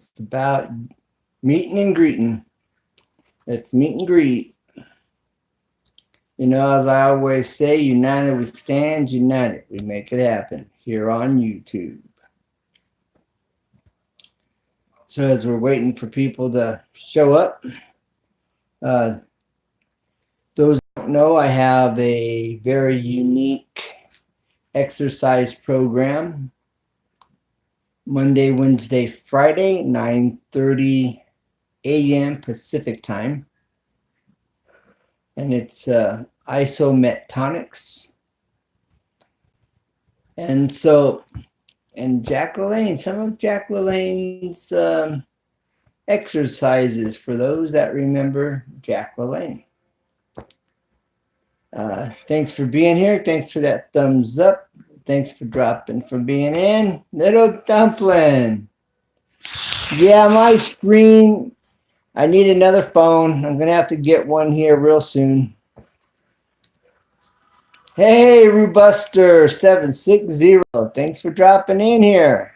It's about meeting and greeting. Let's meet and greet. You know, as I always say, united we stand, united we make it happen here on YouTube. So as we're waiting for people to show up, those who don't know, I have a very unique exercise program. Monday, Wednesday, Friday, 9:30 a.m. Pacific time. And it's isometonics. And so, and Jack LaLanne, some of Jack LaLanne's exercises for those that remember Jack LaLanne. Thanks for being here. Thanks for that thumbs up. Thanks for dropping, for being in. Little Dumpling. Yeah, my screen. I need another phone. I'm going to have to get one here real soon. Hey, Rubuster760. Thanks for dropping in here.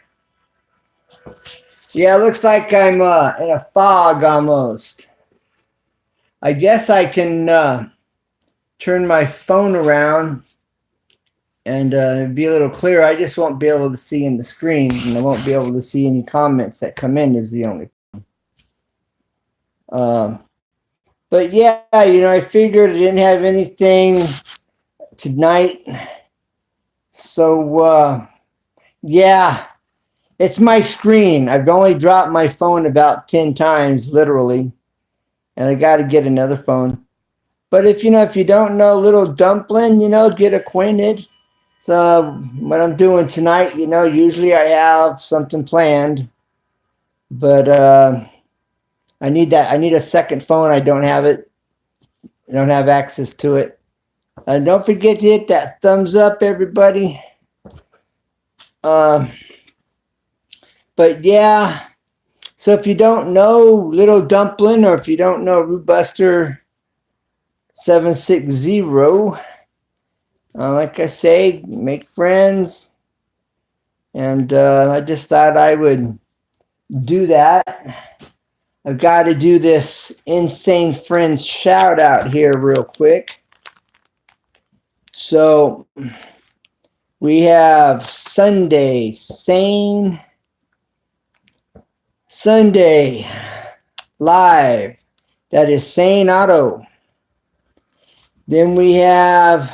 Yeah, it looks like I'm in a fog almost. I guess I can turn my phone around and be a little clearer. I just won't be able to see in the screen, and I won't be able to see any comments that come in is the only but yeah, you know, I figured I didn't have anything tonight. So yeah, it's my screen. I've only dropped my phone about 10 times, literally. And I got to get another phone. But if you don't know Little Dumpling, get acquainted. So what I'm doing tonight, usually I have something planned, but I need a second phone. I don't have it. I don't have access to it. And don't forget to hit that thumbs up, everybody. But yeah, so if you don't know Little Dumpling, or if you don't know Rubuster760, like I say, make friends. And I just thought I would do that. I've got to do this Insane Friends shout out here real quick. So we have Sunday live. That is Sane Auto. Then we have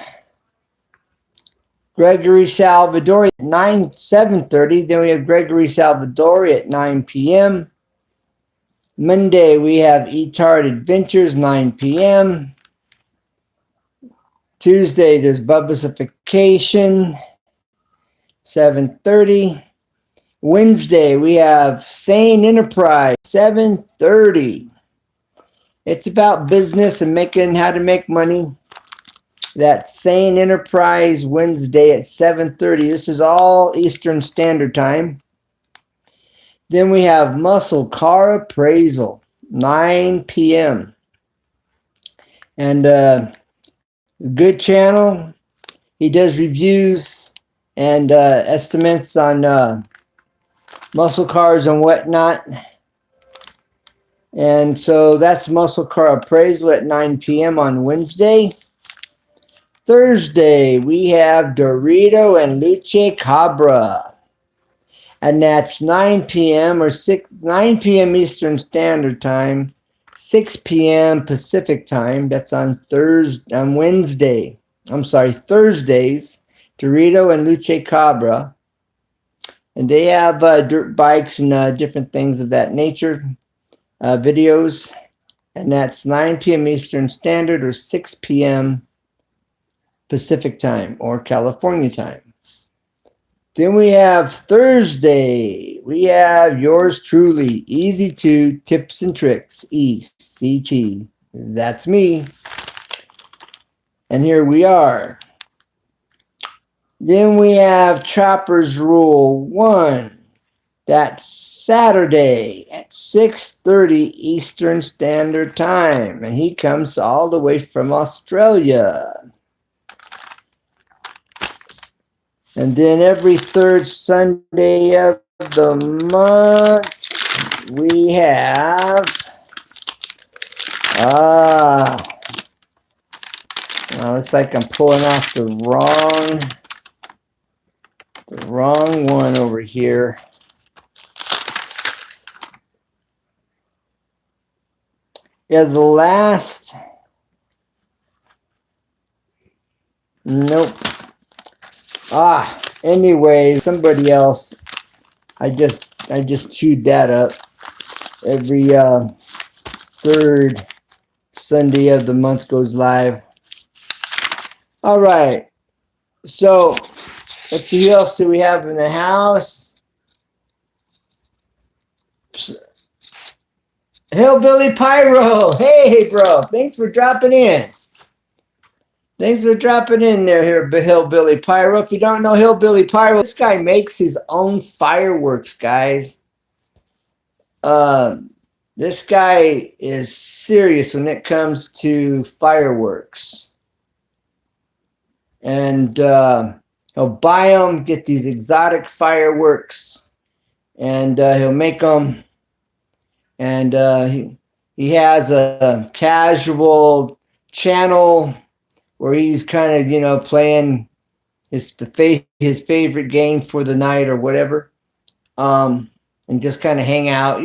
Gregory Salvadori at 7:30. Then we have Gregory Salvadori at 9 p.m. Monday, we have eTard Adventures, 9 p.m. Tuesday, there's Bubbacification, 7:30. Wednesday, we have Sane Enterprise, 7:30. It's about business and how to make money. That's Sane Enterprise Wednesday at 7:30. This is all Eastern Standard Time. Then we have Muscle Car Appraisal, 9 p.m. And good channel. He does reviews and estimates on muscle cars and whatnot. And so that's Muscle Car Appraisal at 9 p.m. on Wednesday. Thursday, we have Dorito and Luce Cabra. And that's 9 p.m. or 9 p.m. Eastern Standard Time, 6 p.m. Pacific Time. That's on Wednesday. I'm sorry, Thursdays. Dorito and Luce Cabra. And they have dirt bikes and different things of that nature, videos. And that's 9 p.m. Eastern Standard or 6 p.m. Pacific Time or California time. Then we have Thursday. We have yours truly, Easy 2 Tips and Tricks, ECT. That's me. And here we are. Then we have Chopper's Rule 1. That's Saturday at 6:30 Eastern Standard Time. And he comes all the way from Australia. And then every third Sunday of the month, we have looks like I'm pulling off the wrong one over here. Yeah, the last. Nope. Anyway, somebody else. I just chewed that up. Every third Sunday of the month goes live. All right. So let's see, who else do we have in the house? Hillbilly Pyro. Hey, bro. Thanks for dropping in. Thanks for dropping in there here, Hillbilly Pyro. If you don't know Hillbilly Pyro, this guy makes his own fireworks, guys. This guy is serious when it comes to fireworks. And he'll buy them, get these exotic fireworks, and he'll make them. And he has a casual channel where he's kind of, playing his favorite game for the night or whatever, and just kind of hang out,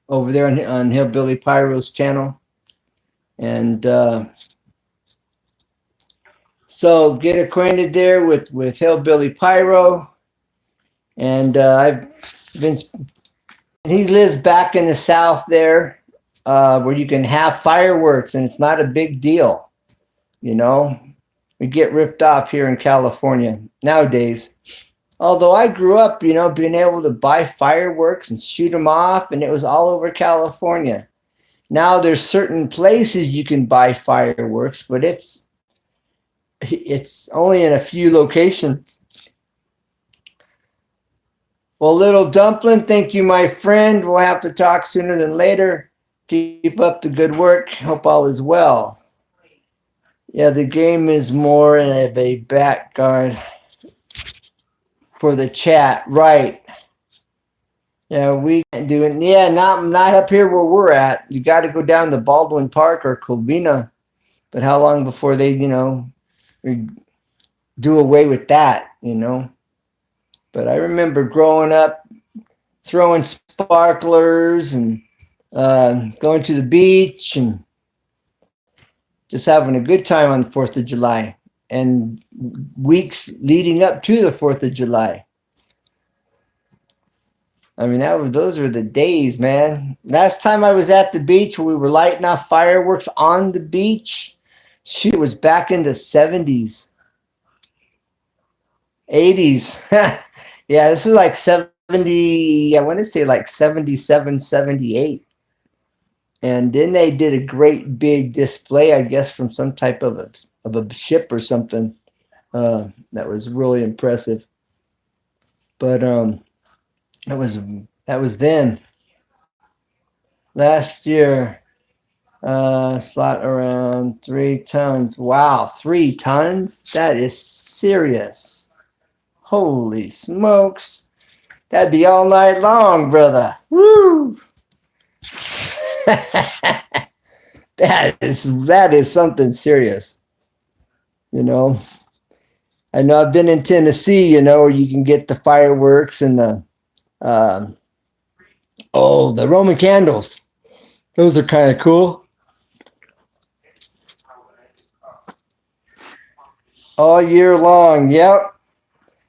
over there on Hillbilly Pyro's channel. And so get acquainted there with Hillbilly Pyro. And he lives back in the South there, where you can have fireworks and it's not a big deal. We get ripped off here in California nowadays. Although I grew up, being able to buy fireworks and shoot them off, and it was all over California. Now there's certain places you can buy fireworks, but it's only in a few locations. Well, Little Dumpling, thank you, my friend. We'll have to talk sooner than later. Keep up the good work. Hope all is well. Yeah, the game is more of a back guard for the chat, right? Yeah, we can't do it. Yeah, not up here where we're at. You got to go down to Baldwin Park or Covina. But how long before they, do away with that, But I remember growing up, throwing sparklers and going to the beach and just having a good time on the 4th of July and weeks leading up to the 4th of July. I mean, those were the days, man. Last time I was at the beach, we were lighting off fireworks on the beach. Shoot, it was back in the 70s, 80s. Yeah, this is like 70, I want to say like 77, 78. And then they did a great big display, I guess, from some type of a ship or something. That was really impressive. But that was then. Last year, slot around 3 tons. Wow, 3 tons? That is serious. Holy smokes. That'd be all night long, brother. Woo! That is something serious. I know I've been in Tennessee, where you can get the fireworks and the Roman candles. Those are kind of cool. All year long. Yep.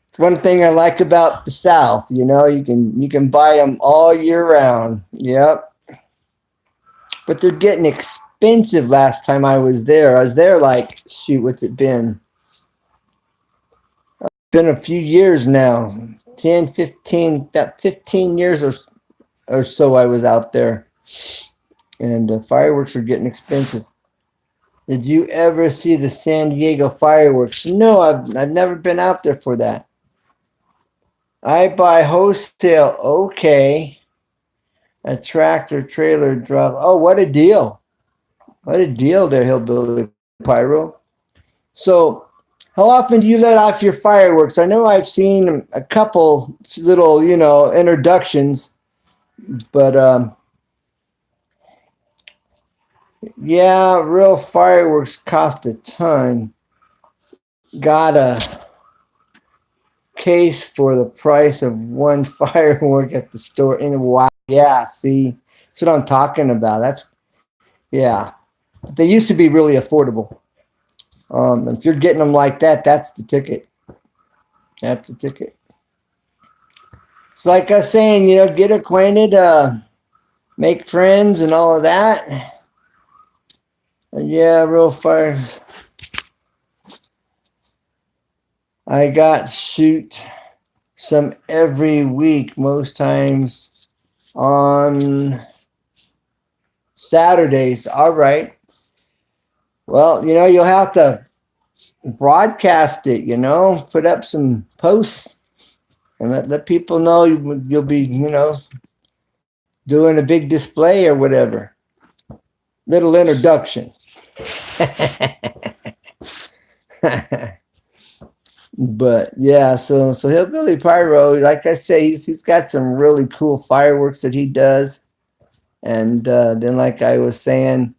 It's one thing I like about the South, you can buy them all year round. Yep. But they're getting expensive last time I was there. I was there like, shoot, what's it been? It's been a few years now. 10, 15, about 15 years or so I was out there. And fireworks are getting expensive. Did you ever see the San Diego fireworks? No, I've never been out there for that. I buy wholesale. Okay. A tractor trailer drop. Oh, what a deal. What a deal there, Hillbilly Pyro. So how often do you let off your fireworks? I know I've seen a couple little, introductions. But yeah, real fireworks cost a ton. Got a case for the price of one firework at the store in the wild. Yeah, see, that's what I'm talking about. Yeah. They used to be really affordable. If you're getting them like that, that's the ticket. That's the ticket. It's like I was saying, get acquainted, make friends, and all of that. And yeah, real fire. I got shoot some every week, most times on Saturdays. All right. Well, you'll have to broadcast it, put up some posts and let people know you'll be, doing a big display or whatever. Little introduction. But yeah, so Hillbilly Pyro, like I say, he's got some really cool fireworks that he does. And then, like I was saying,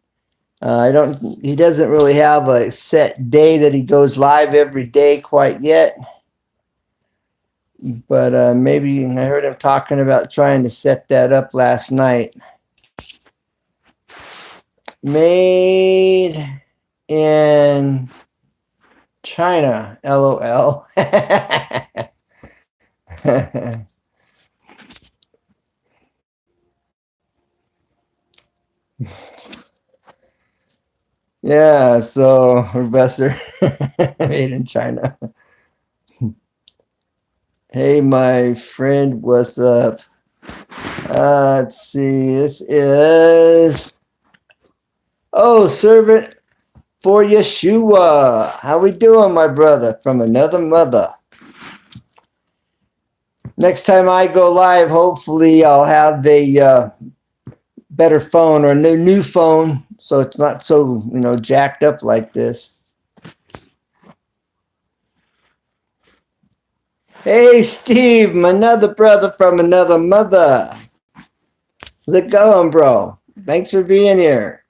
he doesn't really have a set day that he goes live every day quite yet. But maybe I heard him talking about trying to set that up last night. Made in China, LOL. Yeah, so Investor made in China. Hey, my friend, what's up? Let's see. This is Servant for Yeshua. How we doing, my brother? From another mother. Next time I go live, hopefully I'll have a better phone or a new phone, so it's not so jacked up like this. Hey, Steve, another brother from another mother. How's it going, bro? Thanks for being here.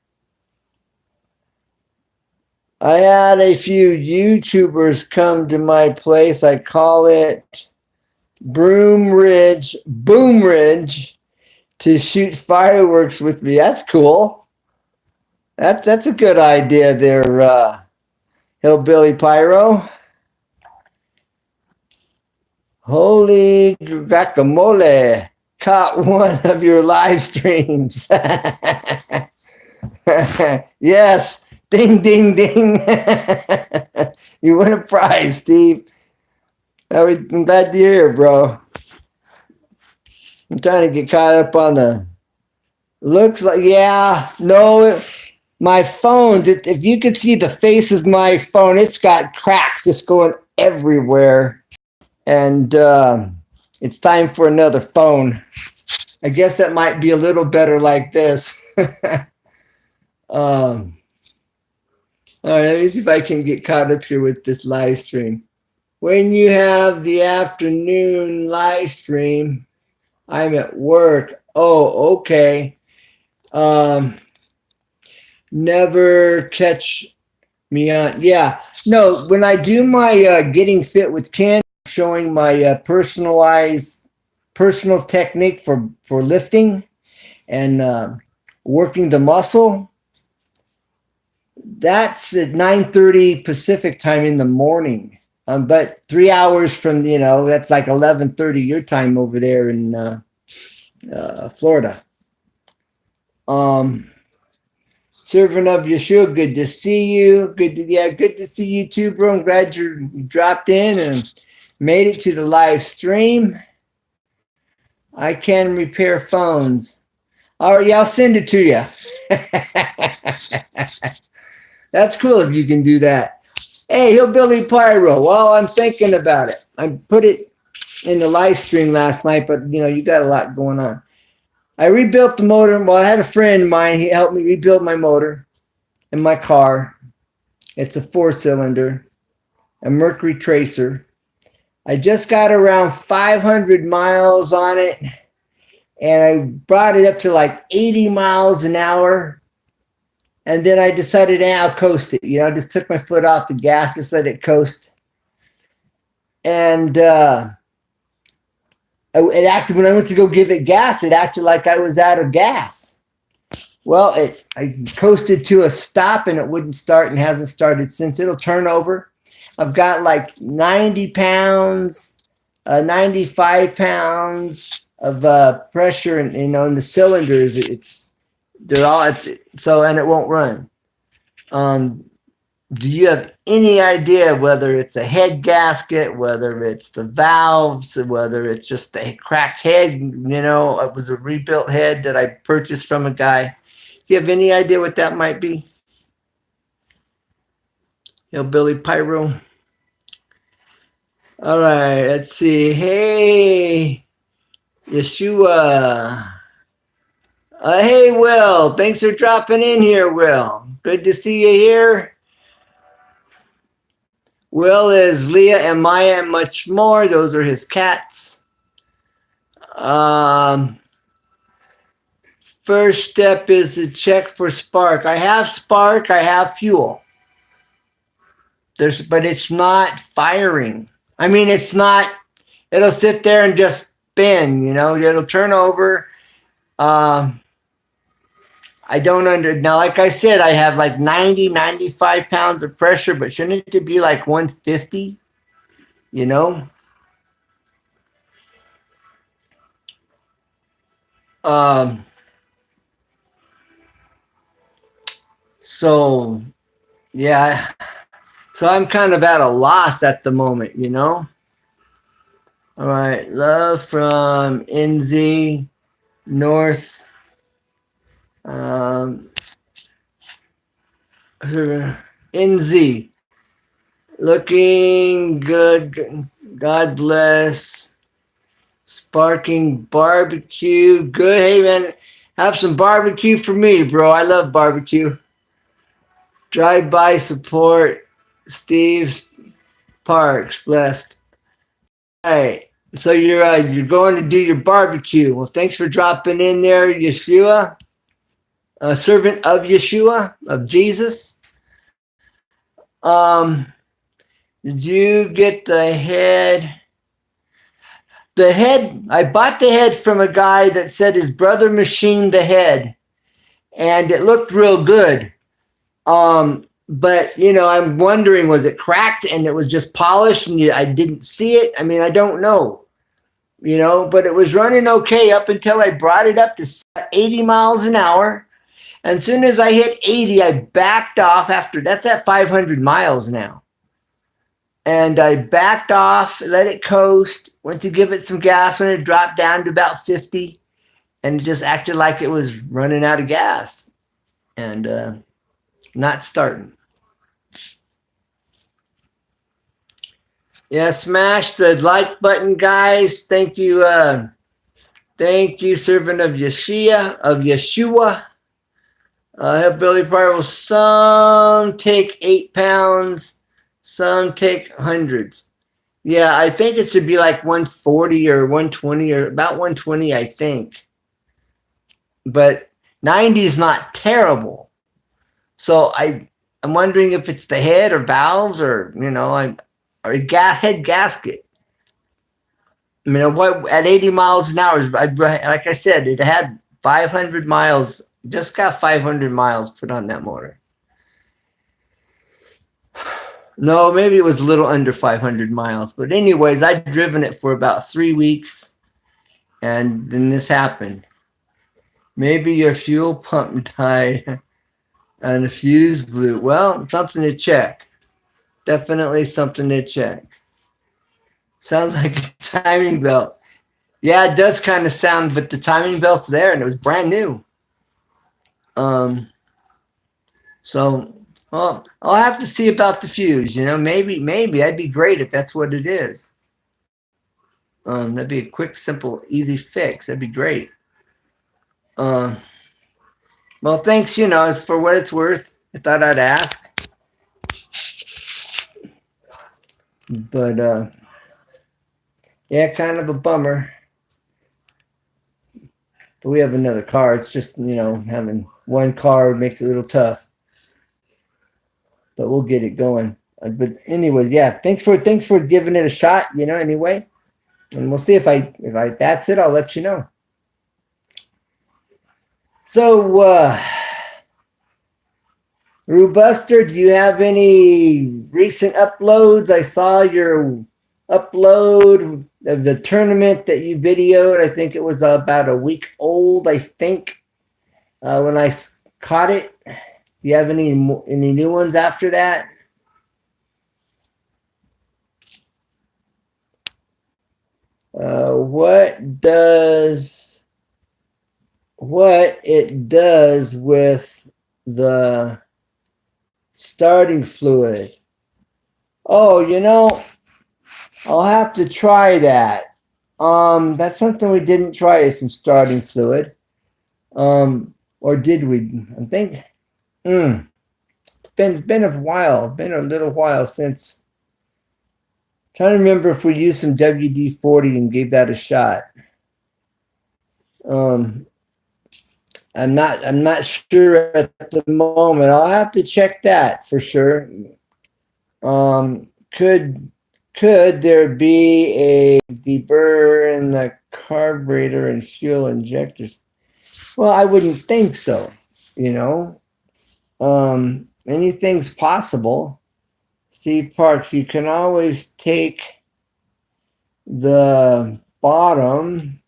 I had a few YouTubers come to my place. I call it Boom Ridge, to shoot fireworks with me. That's cool. That's a good idea there, Hillbilly Pyro. Holy guacamole. Caught one of your live streams. Yes. Ding, ding, ding. You win a prize, Steve. I'm glad to hear, bro. I'm trying to get caught up on the... Looks like, my phone, if you could see the face of my phone, it's got cracks just going everywhere. And it's time for another phone. I guess that might be a little better like this. All right, let me see if I can get caught up here with this live stream. When you have the afternoon live stream, I'm at work. Oh, okay. Never catch me on. Yeah. No, when I do my Getting Fit with Ken, showing my personal technique for lifting and working the muscle, that's at 9:30 Pacific time in the morning. But 3 hours from, that's like 11:30 your time over there in Florida. Servant of Yeshua, good to see you. Good to see you too, bro. I'm glad you dropped in and made it to the live stream. I can repair phones. All right, yeah, I'll send it to you. That's cool if you can do that. Hey, Hillbilly Pyro, while I'm thinking about it, I put it in the live stream last night, but you got a lot going on. I rebuilt the motor. Well, I had a friend of mine. He helped me rebuild my motor in my car. It's a 4-cylinder, a Mercury Tracer. I just got around 500 miles on it, and I brought it up to like 80 miles an hour. And then I decided, I'll coast it. I just took my foot off the gas, just let it coast. And it acted, when I went to go give it gas, it acted like I was out of gas. Well, I coasted to a stop and it wouldn't start and hasn't started since. It'll turn over. I've got like 90 pounds, 95 pounds of pressure in the cylinders. They're all so, and it won't run. Do you have any idea whether it's a head gasket, whether it's the valves, whether it's just a cracked head? It was a rebuilt head that I purchased from a guy. Do you have any idea what that might be? Hillbilly Pyro. All right, let's see. Hey, Yeshua. Hey, Will. Thanks for dropping in here, Will. Good to see you here. Will is Leah and Maya and much more. Those are his cats. First step is to check for spark. I have spark. I have fuel. But it's not firing. I mean, it's not. It'll sit there and just spin. It'll turn over. I don't now, like I said, I have like 90, 95 pounds of pressure, but shouldn't it be like 150? So yeah, so I'm kind of at a loss at the moment, All right, love from NZ North. NZ, looking good. God bless. Sparking barbecue. Good. Hey, man, have some barbecue for me, bro. I love barbecue. Drive-by support. Steve's Parks. Blessed. All right. So you're going to do your barbecue. Well, thanks for dropping in there, Yeshua. A servant of Yeshua, of Jesus. Did you get the head? The head, I bought the head from a guy that said his brother machined the head and it looked real good. But I'm wondering, was it cracked and it was just polished and I didn't see it? I mean, I don't know, but it was running okay up until I brought it up to 80 miles an hour. And as soon as I hit 80, I backed off that's at 500 miles now. And I backed off, let it coast, went to give it some gas when it dropped down to about 50, and it just acted like it was running out of gas and not starting. Yeah, smash the like button, guys. Thank you. Thank you, servant of Yeshua. Hillbilly Pyro, some take 8 pounds, some take hundreds. Yeah, I think it should be like 140 or 120 or about 120, I think. But 90 is not terrible. So I'm wondering if it's the head or valves or, or a head gasket. I mean, what at 80 miles an hour, like I said, it had 500 miles. Just got 500 miles put on that motor. No, maybe it was a little under 500 miles. But anyways, I'd driven it for about 3 weeks. And then this happened. Maybe your fuel pump died and the fuse blew. Well, something to check. Definitely something to check. Sounds like a timing belt. Yeah, it does kind of sound, but the timing belt's there and it was brand new. So, well, I'll have to see about the fuse. Maybe that'd be great if that's what it is. That'd be a quick, simple, easy fix. That'd be great. Well, thanks, for what it's worth. I thought I'd ask. But, yeah, kind of a bummer. but we have another car. It's just, having one car makes it a little tough, but we'll get it going. But anyways, yeah, thanks for giving it a shot, anyway. And we'll see if I that's it, I'll let you know. So, Rubuster, do you have any recent uploads? I saw your upload of the tournament that you videoed. I think it was about a week old, I think, when I caught it. Do you have any new ones after that? What it does with the starting fluid? Oh, I'll have to try that. That's something we didn't try, is some starting fluid. Or did we? I think it's been a while. Been a little while since. Trying to remember if we used some WD-40 and gave that a shot. I'm not sure at the moment. I'll have to check that for sure. Could there be a deburr in the carburetor and fuel injectors? Well, I wouldn't think so. Anything's possible. Steve Parks, you can always take the bottom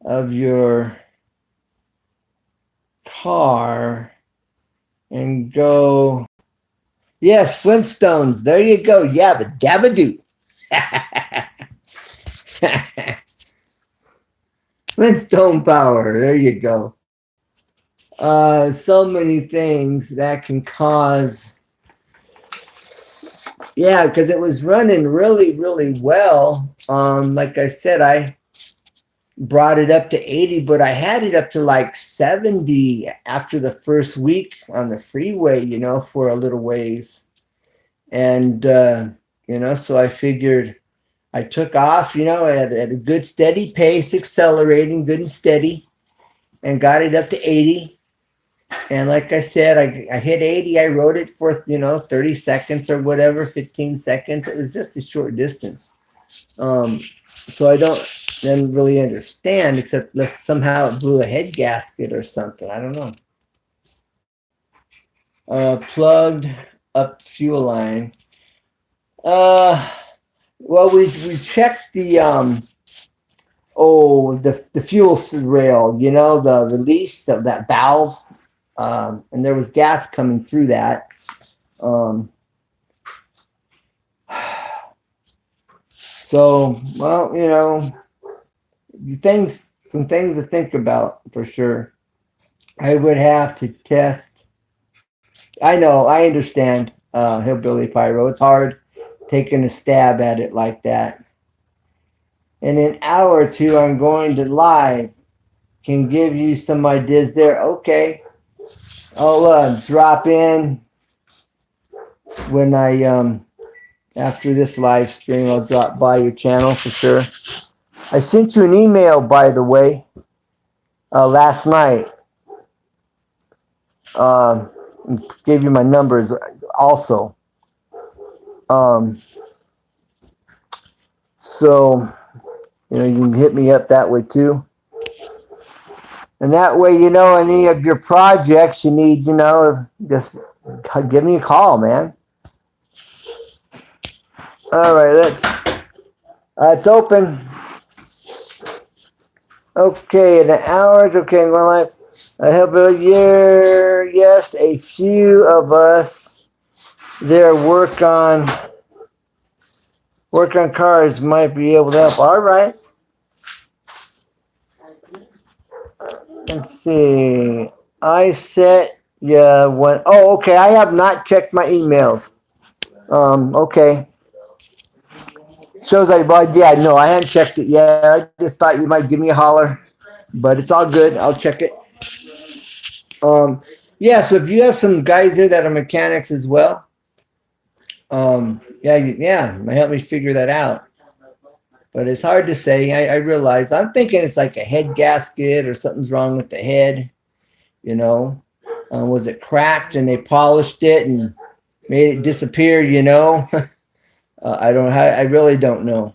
of your car and go, yes, Flintstones, there you go. Yeah, the dabba-doo. Flintstone power, there you go. So many things that can cause. Yeah, because it was running really, really well. Like I said, I brought it up to 80, but I had it up to like 70 after the first week on the freeway, for a little ways. And, so I figured I took off, at a good steady pace, accelerating good and steady, and got it up to 80. And like I said, I hit 80. I rode it for, 30 seconds or whatever, 15 seconds. It was just a short distance. So I didn't really understand, except unless somehow it blew a head gasket or something. I don't know. Plugged up fuel line. Well, we checked the fuel rail, the release of that valve. And there was gas coming through that. So, well, some things to think about for sure. I would have to test. I know, I understand, Hillbilly Pyro. It's hard taking a stab at it like that. In an hour or two, I'm going to live. Can give you some ideas there. Okay. I'll drop in when I after this live stream. I'll drop by your channel for sure. I sent you an email, by the way, last night. Gave you my numbers also. So you can hit me up that way too. And that way, any of your projects you need, just give me a call, man. All right, it's open. Okay, in an hour. Okay, we're like, I have a year. Yes, a few of us there work on cars might be able to help. All right. Let's see. I set when. Oh, okay. I have not checked my emails. Okay. Shows I no, I hadn't checked it yet. I just thought you might give me a holler, but it's all good. I'll check it. Yeah. So if you have some guys there that are mechanics as well, yeah, might help me figure that out. but it's hard to say. I realize I'm thinking it's like a head gasket or something's wrong with the head. You know, was it cracked and they polished it and made it disappear? You know, I don't. I really don't know.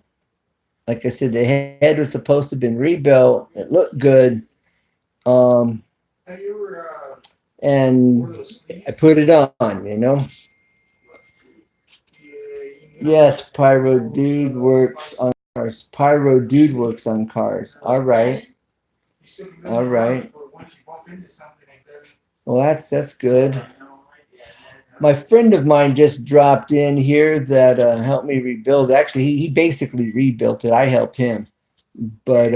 Like I said, the head was supposed to have been rebuilt. It looked good. Um, and I put it on. You know. Yes, Pyro Dude works on cars. Pyro Dude works on cars. All right. All right. Well, that's good. My friend of mine just dropped in here that helped me rebuild. Actually, he basically rebuilt it. I helped him. But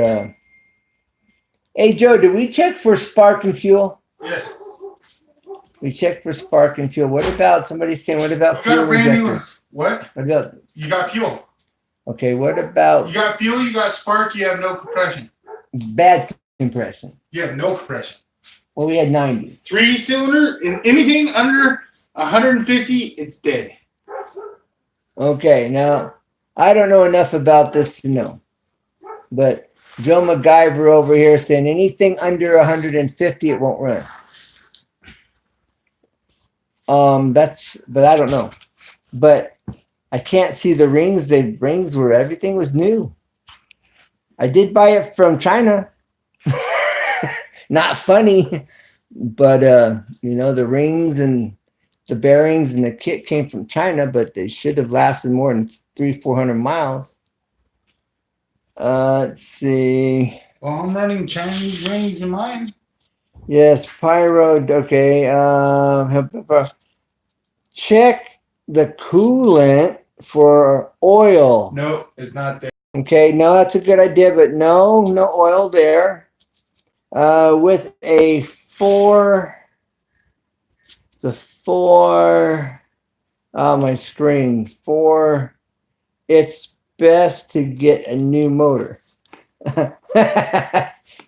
hey, Joe, did we check for spark and fuel? Yes. We checked for spark and fuel. What about somebody saying? What about You got a fuel brand new one. injectors? What? What about? You got fuel. Okay. What about You got fuel. You got spark. You have no compression. bad compression? You have no compression. Well, we had 90. 3-cylinder and anything under 150, it's dead. Okay, now I don't know enough about this to know, but Joe MacGyver over here saying anything under 150 it won't run. But I don't know. But I can't see the rings. The rings where everything was new. I did buy it from China. Not funny, but you know, the rings and the bearings and the kit came from China, but they should have lasted more than 300-400 miles. Let's see. Well, I'm running Chinese rings in mine. Yes, Pyro. Okay. Check the coolant for oil. No, it's not there. Okay, no, that's a good idea, but no oil there. With a 4, it's a 4. Oh, my screen 4. It's best to get a new motor.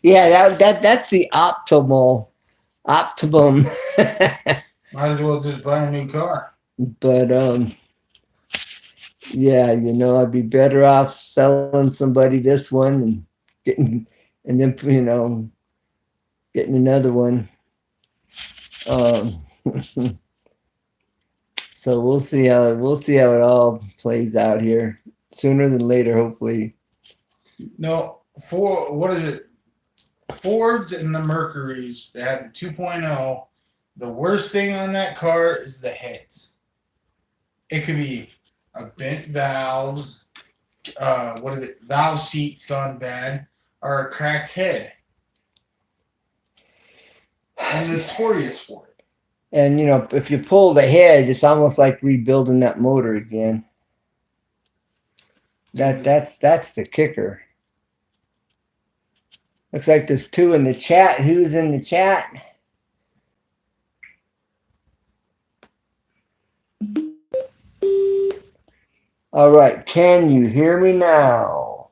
Yeah, that's the optimum. Might as well just buy a new car. But yeah, you know, I'd be better off selling somebody this one and getting, and then you know, getting another one. So we'll see how it all plays out here sooner than later, hopefully. No, what is it? Fords and the Mercuries, they had the 2.0. The worst thing on that car is the heads. It could be a bent valves, valve seats gone bad, or a cracked head. I'm notorious for it. And you know, if you pull the head, it's almost like rebuilding that motor again. That's the kicker. Looks like there's 2 in the chat. Who's in the chat? All right, can you hear me now?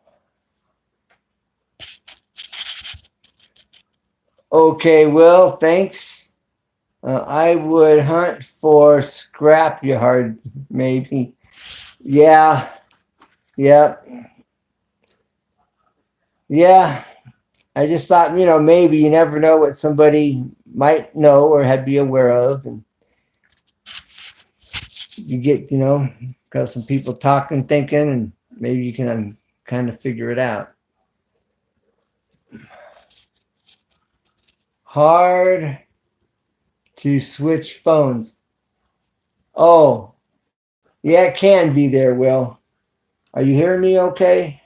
Okay, well, thanks. I would hunt for scrapyard, maybe. Yeah. I just thought, you know, maybe you never know what somebody might know or be aware of, and you get, you know, got some people talking, thinking, and maybe you can kind of figure it out. Hard to switch phones. Oh, yeah, it can be there, Will. Are you hearing me okay?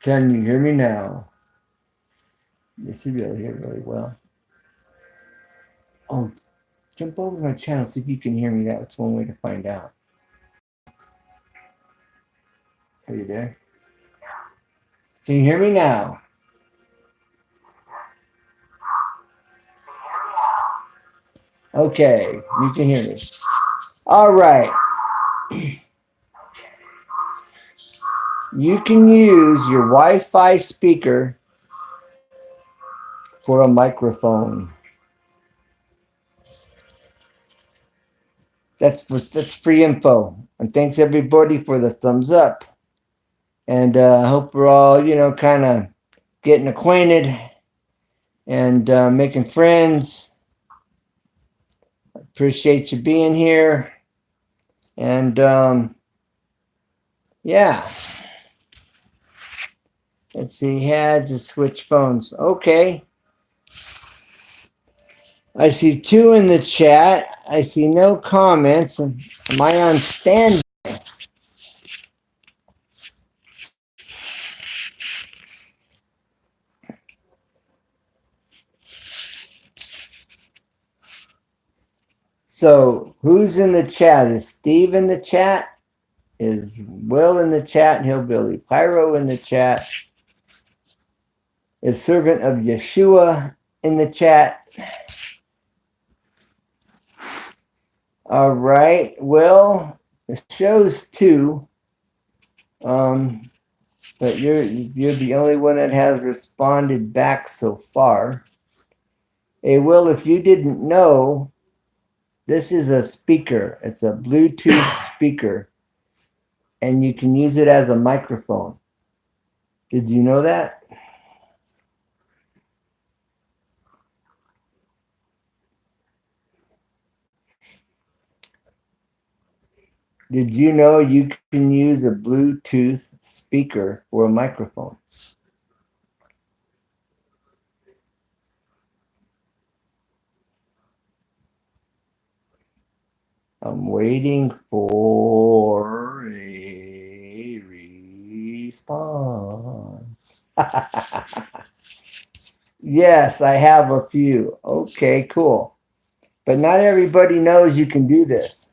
Can you hear me now? You should be able to hear really well. Oh, jump over to my channel, see if you can hear me. That's one way to find out. Are you there? Can you hear me now? Okay, you can hear me. All right. You can use your Wi-Fi speaker for a microphone. that's free info. And thanks everybody for the thumbs up. And I hope we're all, kind of getting acquainted and making friends. Appreciate you being here. And yeah. Let's see, had to switch phones. Okay. I see 2 in the chat. I see no comments. Am I on stand? So who's in the chat? Is Steve in the chat? Is Will in the chat? Hillbilly Pyro in the chat? Is Servant of Yeshua in the chat? All right. Will, it shows 2. But you're the only one that has responded back so far. Hey, Will, if you didn't know, this is a speaker. It's a Bluetooth speaker, and you can use it as a microphone. Did you know that? Did you know you can use a Bluetooth speaker for a microphone? I'm waiting for a response. Yes, I have a few. Okay, cool. But not everybody knows you can do this.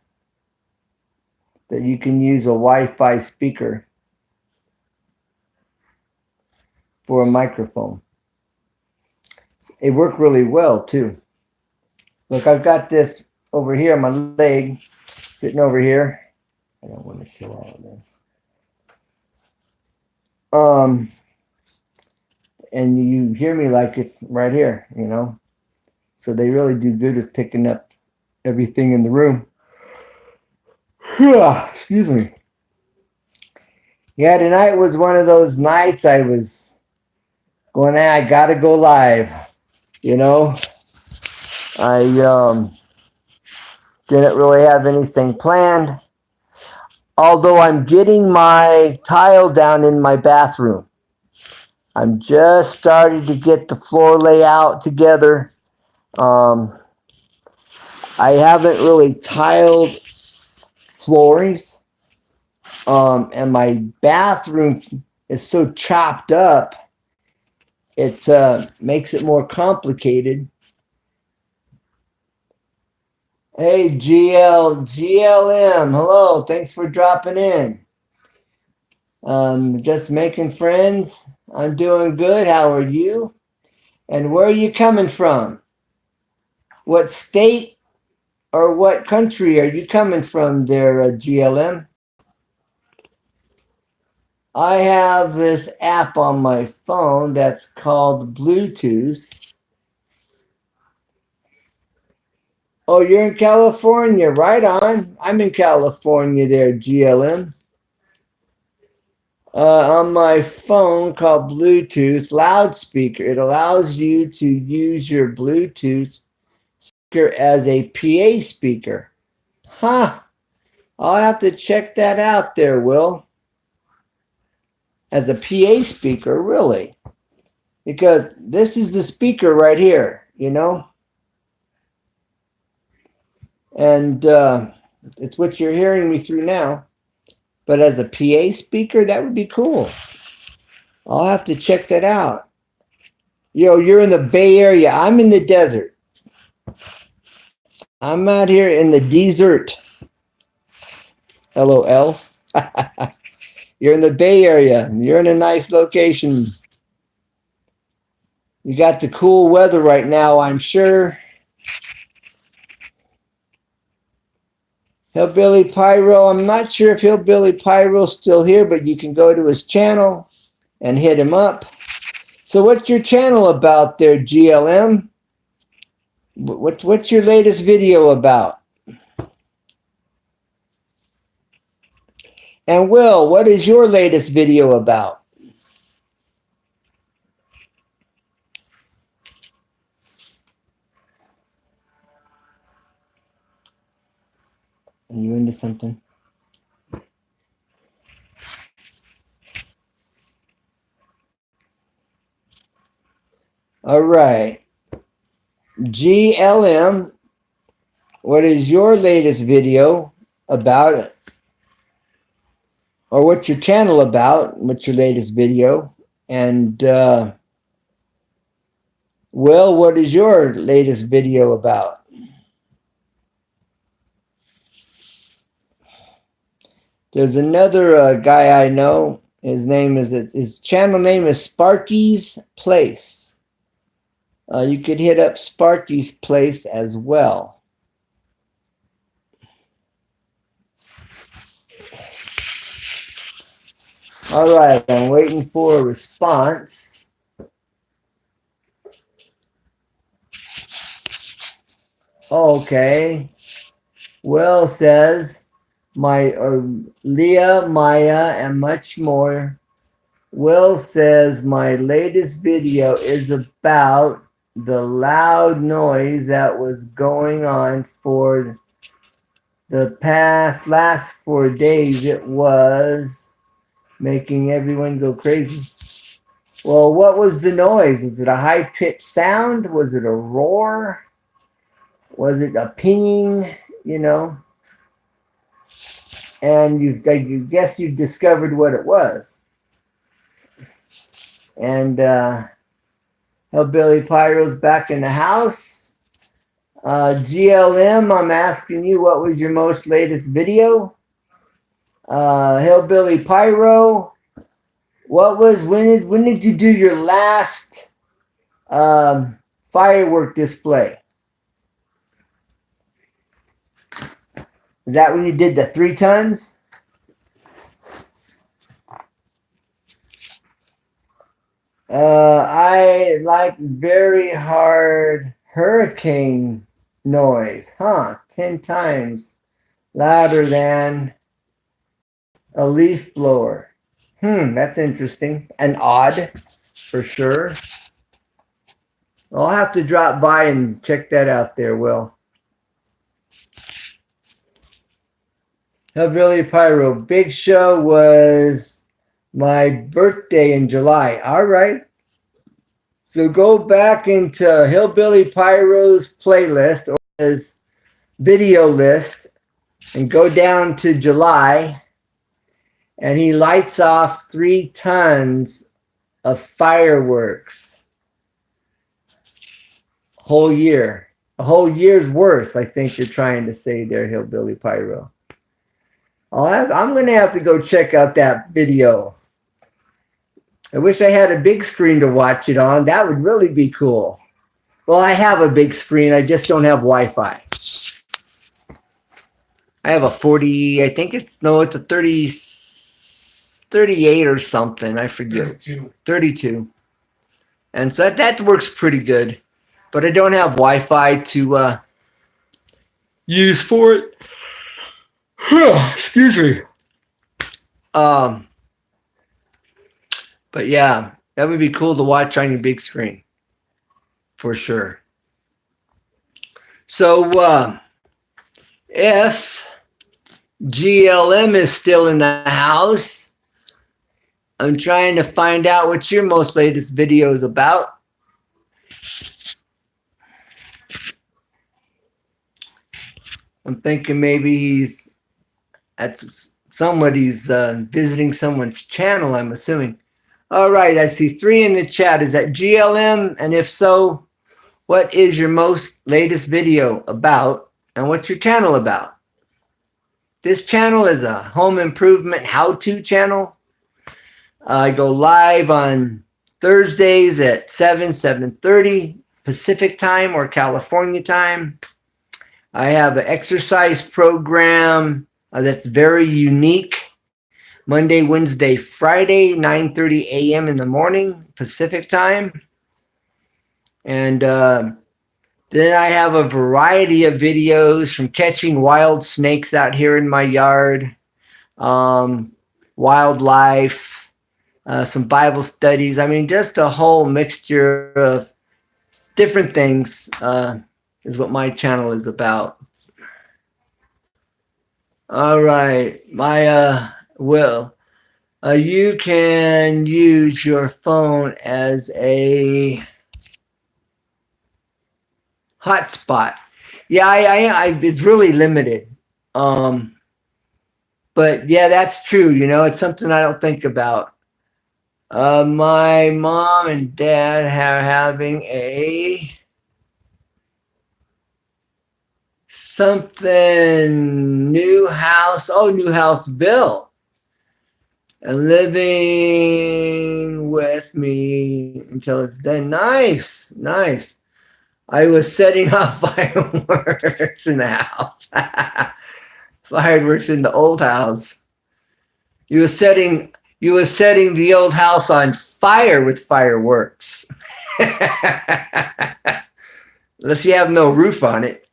That you can use a Wi-Fi speaker for a microphone. It worked really well too. Look, I've got this over here on my leg, sitting over here. I don't want to show all of this. And you hear me like it's right here, So they really do good with picking up everything in the room. Excuse me. Yeah, tonight was one of those nights I was going, I gotta go live. I didn't really have anything planned. Although I'm getting my tile down in my bathroom. I'm just starting to get the floor layout together. I haven't really tiled floorings. And my bathroom is so chopped up, it makes it more complicated. Hey, GLM, hello, thanks for dropping in. Just making friends. I'm doing good. How are you? And where are you coming from? What state or what country are you coming from there, GLM? I have this app on my phone that's called Bluetooth. Oh, you're in California. Right on. I'm in California there, GLM. On my phone called Bluetooth loudspeaker. It allows you to use your Bluetooth speaker as a PA speaker. Huh. I'll have to check that out there, Will. As a PA speaker, really. Because this is the speaker right here, And it's what you're hearing me through now. But as a PA speaker, that would be cool. I'll have to check that out. You're in the Bay Area. I'm in the desert. I'm out here in the desert. LOL. You're in the Bay Area. You're in a nice location. You got the cool weather right now, I'm sure. Hillbilly Pyro, I'm not sure if Hillbilly Pyro's still here, but you can go to his channel and hit him up. So what's your channel about there, GLM? What's your latest video about? And Will, what is your latest video about? Are you into something? All right. GLM, what is your latest video about it? Or what's your channel about? What's your latest video? And Will, what is your latest video about? There's another guy I know. His channel name is Sparky's Place. You could hit up Sparky's Place as well. All right, I'm waiting for a response. Okay. Will says, Leah, Maya, and much more. Will says, my latest video is about the loud noise that was going on for the last 4 days. It was making everyone go crazy. Well, what was the noise? Was it a high-pitched sound? Was it a roar? Was it a pinging, you know? And you guess you discovered what it was. And Hillbilly Pyro's back in the house. GLM, I'm asking you, what was your most latest video? Hillbilly Pyro, when did you do your last firework display? Is that when you did the 3 tons? I like very hard hurricane noise. 10 times louder than a leaf blower. That's interesting and odd for sure. I'll have to drop by and check that out there, Will. Hillbilly Pyro, big show was my birthday in July. All right. So go back into Hillbilly Pyro's playlist or his video list and go down to July, and he lights off 3 tons of fireworks. Whole year. A whole year's worth, I think you're trying to say there, Hillbilly Pyro. I'm going to have to go check out that video. I wish I had a big screen to watch it on. That would really be cool. Well, I have a big screen. I just don't have Wi-Fi. I have a 40, I think it's a 38 or something. I forget. 32. And so that works pretty good. But I don't have Wi-Fi to use for it. Excuse me. But yeah, that would be cool to watch on your big screen. For sure. So if GLM is still in the house, I'm trying to find out what your most latest video is about. I'm thinking maybe he's visiting someone's channel, I'm assuming. All right, I see 3 in the chat. Is that GLM? And if so, what is your most latest video about? And what's your channel about? This channel is a home improvement how-to channel. I go live on Thursdays at 7:30 Pacific time or California time. I have an exercise program that's very unique. Monday, Wednesday, Friday, 9:30 a.m. in the morning, Pacific time. And then I have a variety of videos from catching wild snakes out here in my yard, wildlife, some Bible studies. I mean, just a whole mixture of different things is what my channel is about. All right, my Will, you can use your phone as a hotspot. Yeah, I it's really limited. But yeah, that's true. You know, it's something I don't think about. My mom and dad are having a something new house. Oh, new house built. And living with me until it's done. Nice, nice. I was setting off fireworks in the house. Fireworks in the old house. You were setting the old house on fire with fireworks. Unless you have no roof on it.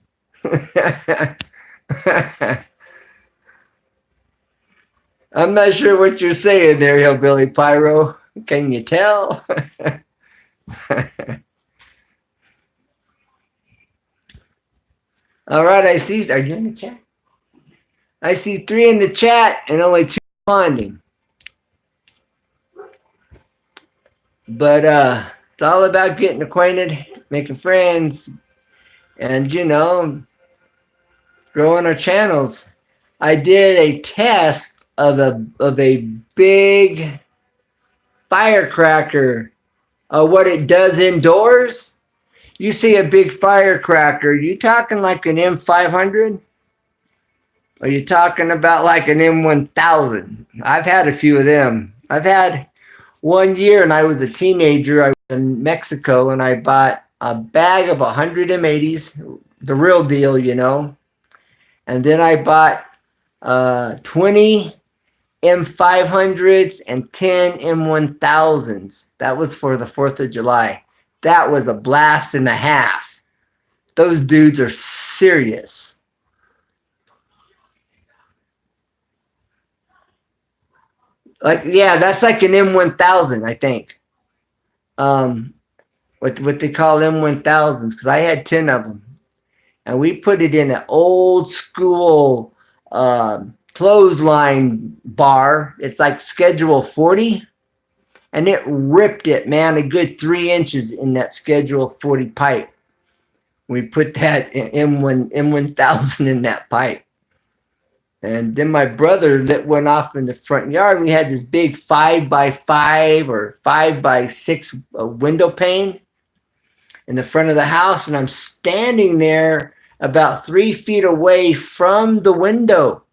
I'm not sure what you're saying there, Hillbilly Pyro. Can you tell? All right, I see. Are you in the chat? I see 3 in the chat and only 2 responding. But it's all about getting acquainted, making friends, and growing our channels. I did a test of a big firecracker, what it does indoors. You see a big firecracker, you talking like an M500? Are you talking about like an M1000? I've had a few of them. I've had one year, and I was a teenager. I was in Mexico, and I bought a bag of 100 M80s, the real deal, And then I bought 20 M500s and 10 M1000s. That was for the 4th of July. That was a blast and a half. Those dudes are serious. That's like an M1000, I think. What they call M1000s, because I had 10 of them. And we put it in an old school clothesline bar. It's like Schedule 40. And it ripped it, man, a good 3 inches in that Schedule 40 pipe. We put that M1000 in that pipe. And then my brother went off in the front yard. We had this big 5x5 or 5x6 window pane in the front of the house. And I'm standing there about 3 feet away from the window.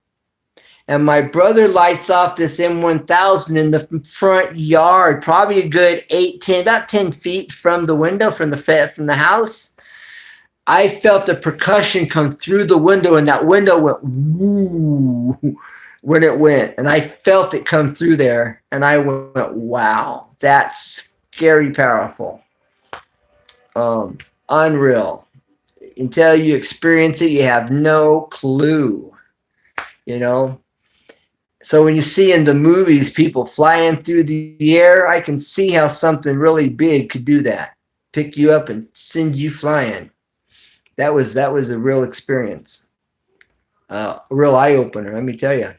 And my brother lights off this M1000 in the front yard, probably a good 10 feet from the window, from the house. I felt the percussion come through the window, and that window went woo when it went. And I felt it come through there, and I went, wow, that's scary powerful. Unreal. Until you experience it, you have no clue, So when you see in the movies people flying through the air, I can see how something really big could do that. Pick you up and send you flying. That was a real experience. A real eye-opener, let me tell you.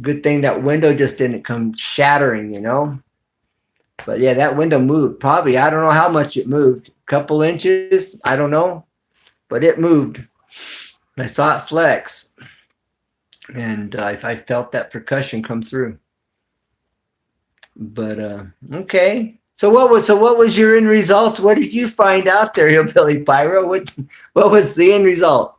Good thing that window just didn't come shattering, But yeah, that window moved. Probably, I don't know how much it moved. A couple inches, I don't know. But it moved. I saw it flex. And I felt that percussion come through. But okay. So what was your end result? What did you find out there, Hillbilly Pyro? What was the end result?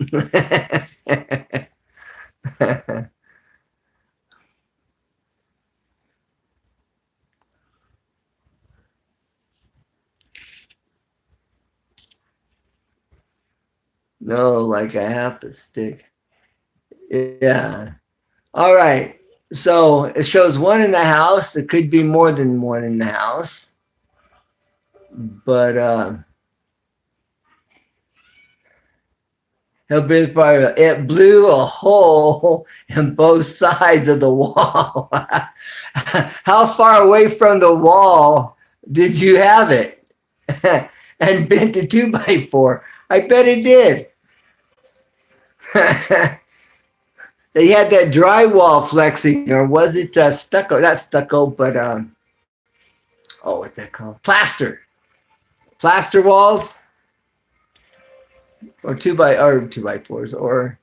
No, like a half a stick. Yeah. All right. So it shows 1 in the house. It could be more than 1 in the house. But Hillbilly Pyro. It blew a hole in both sides of the wall. How far away from the wall did you have it? And bent the 2x4. I bet it did. They had that drywall flexing, or was it stucco? Not stucco, but what's that called? Plaster walls, or 2x4s, or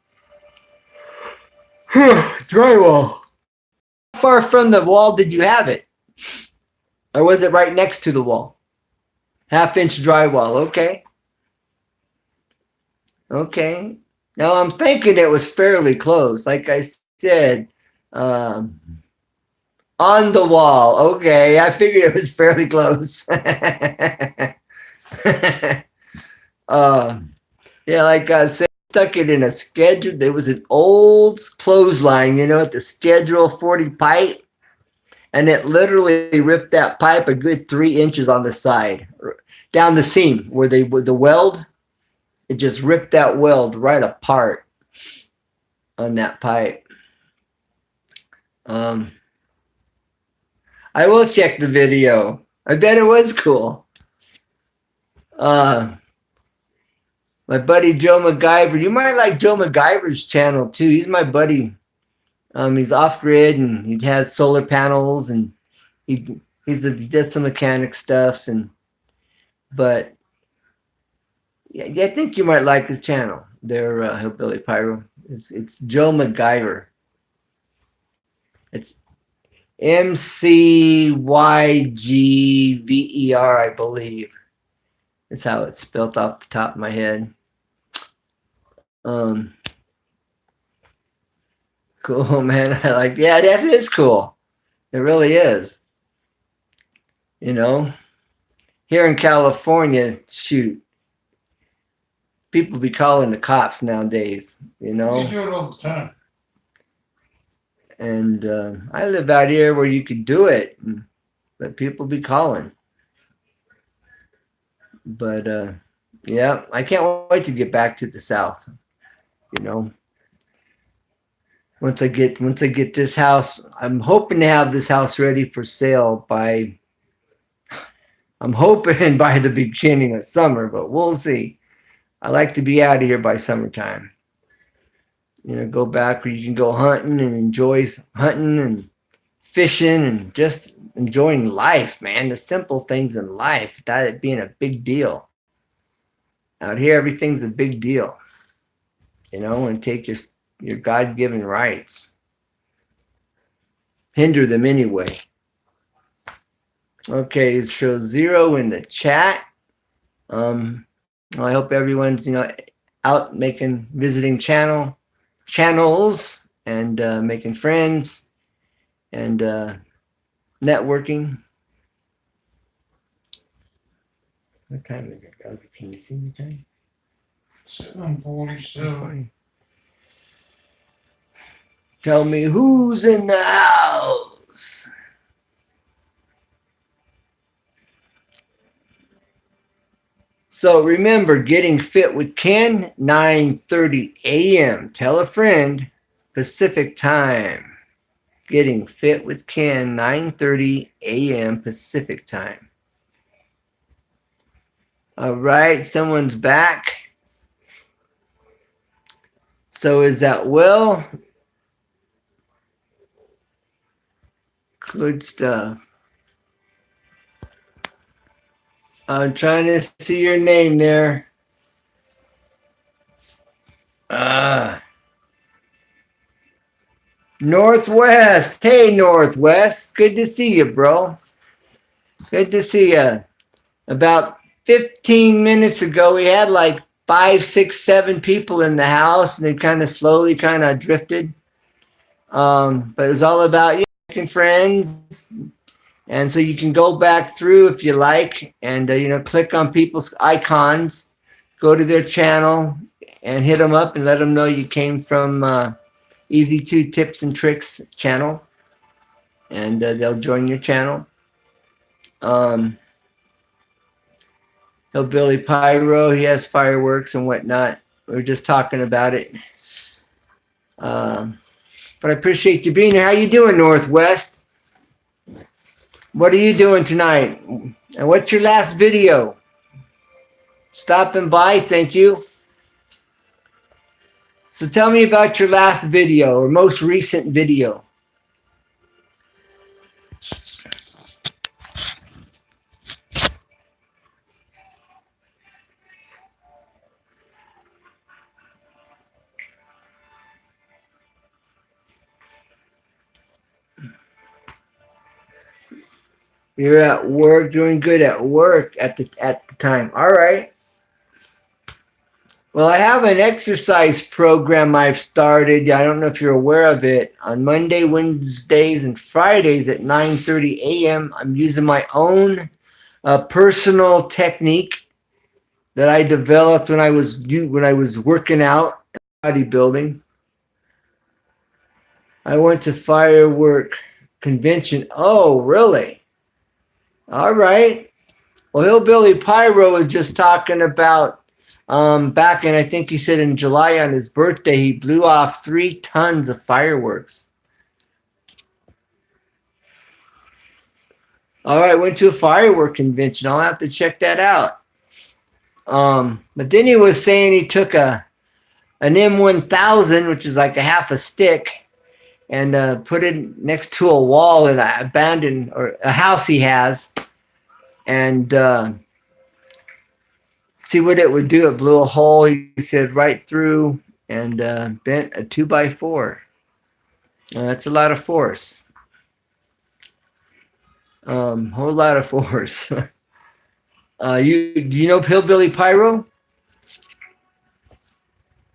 drywall. How far from the wall did you have it, or was it right next to the wall? 1/2-inch drywall. Okay. Now I'm thinking it was fairly close. Like I said, on the wall. Okay, I figured it was fairly close. Yeah, like I said, stuck it in a schedule. There was an old clothesline, at the Schedule 40 pipe, and it literally ripped that pipe a good 3 inches on the side, down the seam where the weld. It just ripped that weld right apart on that pipe. I will check the video. I bet it was cool. My buddy Joe MacGyver. You might like Joe MacGyver's channel too. He's my buddy. He's off grid and he has solar panels and he does some mechanic stuff but yeah, I think you might like his channel. They're Hillbilly Pyro. It's Joe MacGyver. It's MCYGVER, I believe. That's how it's spelled off the top of my head. Cool, man. Yeah, that is cool. It really is. Here in California, shoot. People be calling the cops nowadays, They do it all the time. And I live out here where you could do it, but people be calling. But yeah, I can't wait to get back to the South. Once I get this house, I'm hoping to have this house ready for sale I'm hoping by the beginning of summer, but we'll see. I like to be out of here by summertime. Go back where you can go hunting and enjoy hunting and fishing and just enjoying life, man. The simple things in life, without it being a big deal. Out here, everything's a big deal. And take your God-given rights. Hinder them anyway. Okay, it shows 0 in the chat. I hope everyone's out visiting channels and making friends and networking. What time is it? Can you see the time? 7:47. Tell me who's in the house. So remember, Getting Fit with Ken, 9:30 a.m. Tell a friend, Pacific time. Getting Fit with Ken, 9:30 a.m. Pacific time. All right, someone's back. So is that Will? Good stuff. I'm trying to see your name there. Northwest. Hey, Northwest. Good to see you, bro. Good to see you. About 15 minutes ago, we had like 5, 6, 7 people in the house, and they kind of slowly drifted. But it was all about you making friends. And so you can go back through if you like and, click on people's icons, go to their channel and hit them up and let them know you came from Easy 2 Tips and Tricks channel. And they'll join your channel. Hillbilly Pyro, he has fireworks and whatnot. We were just talking about it. But I appreciate you being here. How you doing, Northwest? What are you doing tonight? And what's your last video? Stopping by, thank you. So tell me about your last video or most recent video. You're at work, doing good at work at the time. All right. Well, I have an exercise program I've started. I don't know if you're aware of it. On Monday, Wednesdays, and Fridays at 9:30 a.m., I'm using my own personal technique that I developed when I was working out, bodybuilding. I went to firework convention. Oh, really? All right. Well, Hillbilly Pyro was just talking about back in, I think he said in July on his birthday, he blew off 3 tons of fireworks. All right, went to a firework convention. I'll have to check that out. But then he was saying he took an M1000, which is like a half a stick, and put it next to a wall in an abandoned or a house he has, and see what it would do. It blew a hole, he said, right through, and bent a 2x4. That's a lot of force. Whole lot of force. Do you know Hillbilly Pyro?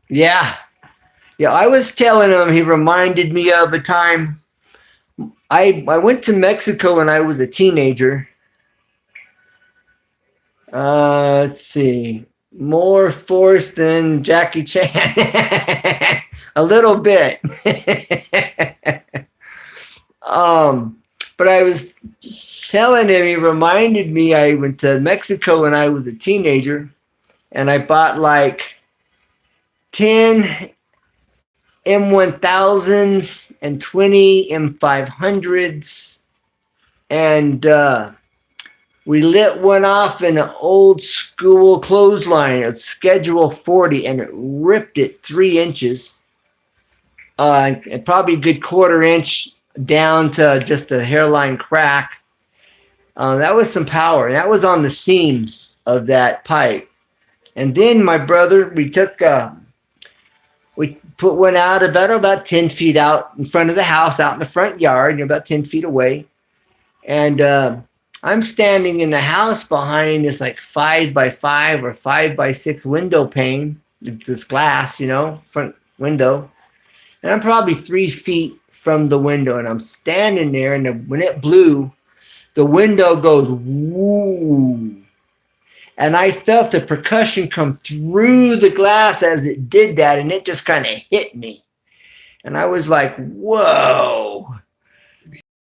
Yeah. I was telling him, he reminded me of a time I went to Mexico when I was a teenager. Let's see. More force than Jackie Chan. A little bit. But I was telling him, he reminded me, I went to Mexico when I was a teenager, and I bought like 10 M1000s and 20 M500s, and we lit one off in an old school clothesline, a Schedule 40, and it ripped it 3 inches, and probably a good 1/4 inch down to just a hairline crack. That was some power, and that was on the seam of that pipe. And then my brother, we put one out about 10 feet out in front of the house, out in the front yard, about 10 feet away. And I'm standing in the house behind this like 5x5 or 5x6 window pane, this glass, front window. And I'm probably 3 feet from the window, and I'm standing there, and when it blew, the window goes woo. And I felt the percussion come through the glass as it did that, and it just kind of hit me. And I was like, whoa.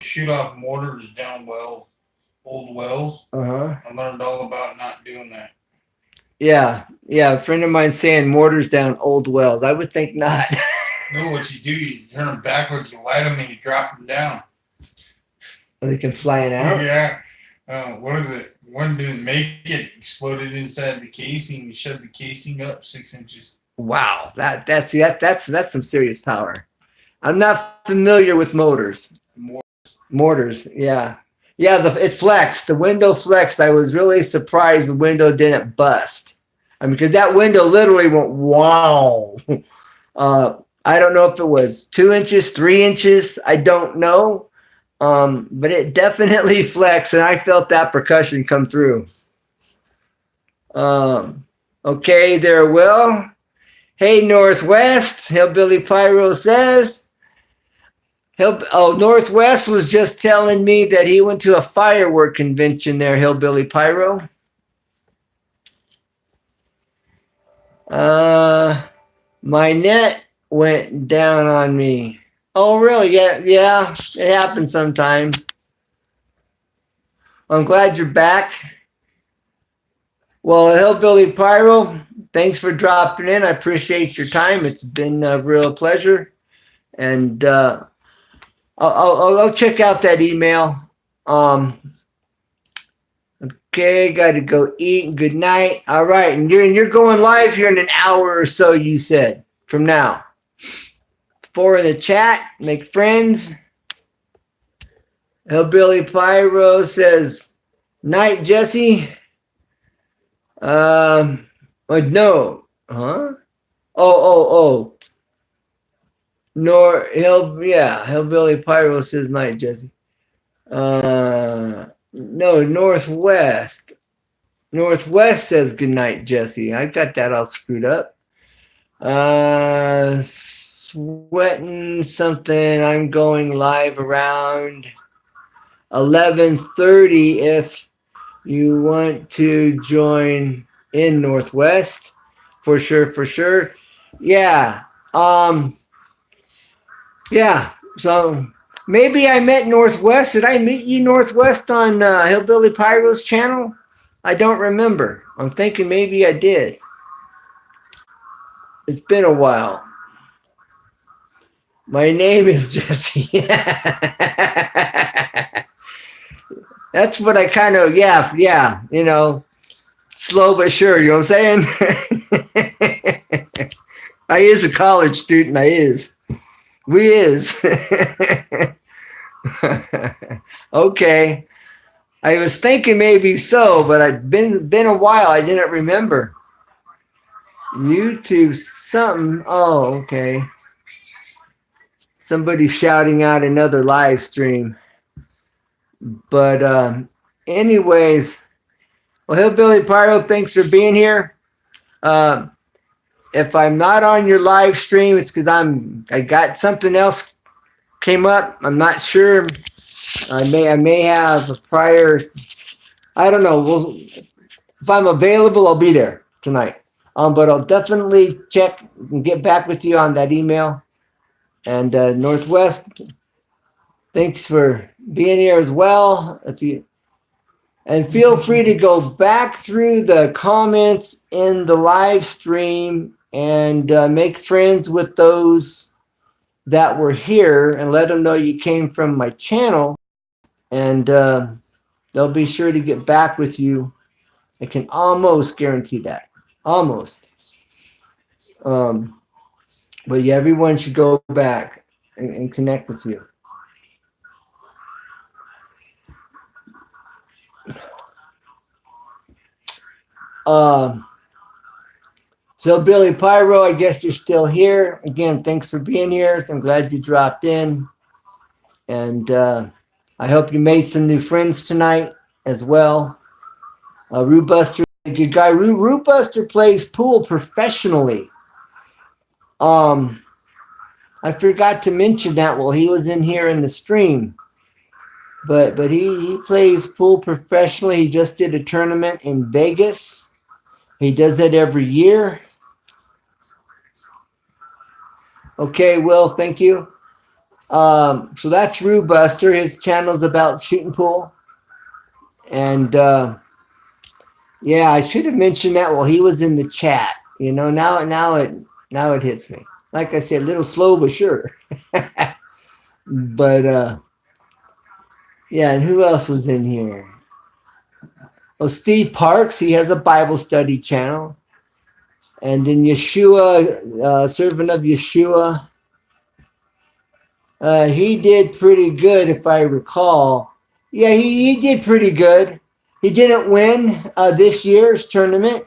Shoot off mortars down old wells. I learned all about not doing that. Yeah. A friend of mine saying mortars down old wells. I would think not. No, what you do, you turn them backwards, you light them, and you drop them down. They can fly it out? Yeah. What is it? One didn't make it, exploded inside the casing. We shoved the casing up 6 inches. Wow, that's some serious power. I'm not familiar with motors. Mortars, yeah. It flexed. The window flexed. I was really surprised the window didn't bust. I mean, because that window literally went wow. I don't know if it was 2 inches, 3 inches. I don't know. But it definitely flexed, and I felt that percussion come through. Okay, there, Will. Hey, Northwest, Hillbilly Pyro says. Northwest was just telling me that he went to a firework convention there, Hillbilly Pyro. My net went down on me. Oh, really? Yeah, it happens sometimes. I'm glad you're back. Well, Hillbilly Pyro, thanks for dropping in. I appreciate your time. It's been a real pleasure. And I'll check out that email. Okay, got to go eat. Good night. All right, and you're going live here in an hour or so. You said from now. 4 in the chat. Make friends. Hillbilly Pyro says, "Night, Jesse." But no, huh? Oh. Hillbilly Pyro says night, Jesse. No, Northwest. Northwest says good night, Jesse. I got that all screwed up. Sweating something. I'm going live around 11:30 if you want to join in Northwest. For sure. Yeah. Yeah. So maybe I met Northwest. Did I meet you, Northwest, on Hillbilly Pyro's channel? I don't remember. I'm thinking maybe I did. It's been a while. My name is Jesse. That's what I kind of, yeah, slow but sure, you know what I'm saying? I is a college student, We is. Okay. I was thinking maybe so, but it's been a while. I didn't remember. YouTube something. Oh, okay. Somebody shouting out another live stream. But anyways, well, Hillbilly Pyro, thanks for being here. If I'm not on your live stream, it's because I got something else came up. I'm not sure. I may have a prior. I don't know. If I'm available, I'll be there tonight. But I'll definitely check and get back with you on that email. And Northwest, thanks for being here as well. And feel free to go back through the comments in the live stream and make friends with those that were here and let them know you came from my channel. And they'll be sure to get back with you. I can almost guarantee that. Almost. But yeah, everyone should go back and connect with you. So Billy Pyro, I guess you're still here. Again, thanks for being here. So I'm glad you dropped in. And I hope you made some new friends tonight as well. Rue Buster, good guy. Rue Buster plays pool professionally. I forgot to mention that while he was in here in the stream. But he plays pool professionally. He just did a tournament in Vegas. He does it every year. Okay, Will, thank you. So that's Rue Buster. His channel's about shooting pool. And yeah, I should have mentioned that while he was in the chat. Now it hits me. Like I said, a little slow but sure. But yeah, and who else was in here? Oh, Steve Parks, he has a Bible study channel. And then Yeshua, Servant of Yeshua, he did pretty good if I recall. Yeah, he did pretty good. He didn't win this year's tournament,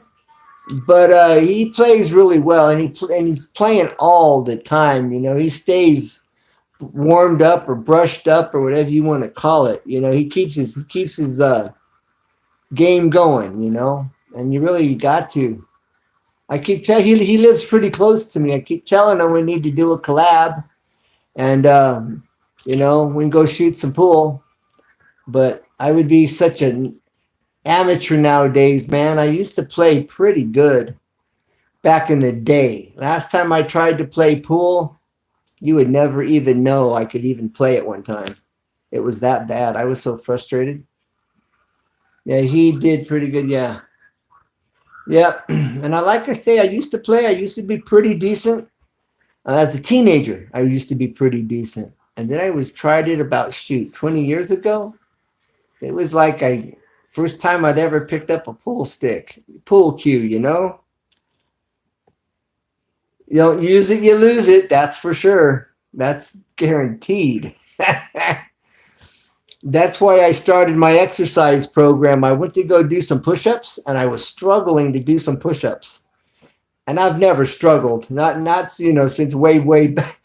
but he plays really well, and he's playing all the time. He stays warmed up or brushed up or whatever you want to call it. He keeps his game going. And you got to. I keep telling he lives pretty close to me. I keep telling him we need to do a collab, and we can go shoot some pool. But I would be such an amateur nowadays, man. I used to play pretty good back in the day. Last time I tried to play pool, you would never even know I could even play it one time. It was that bad. I was so frustrated. Yeah, he did pretty good. Yeah. Yep. And like I say, I used to be pretty decent. As a teenager, I used to be pretty decent. And then I tried it about 20 years ago. It was like first time I'd ever picked up a pool cue, you know? You don't use it, you lose it. That's for sure. That's guaranteed. That's why I started my exercise program. I went to go do some push-ups and I was struggling to do some push-ups. And I've never struggled, not since way back.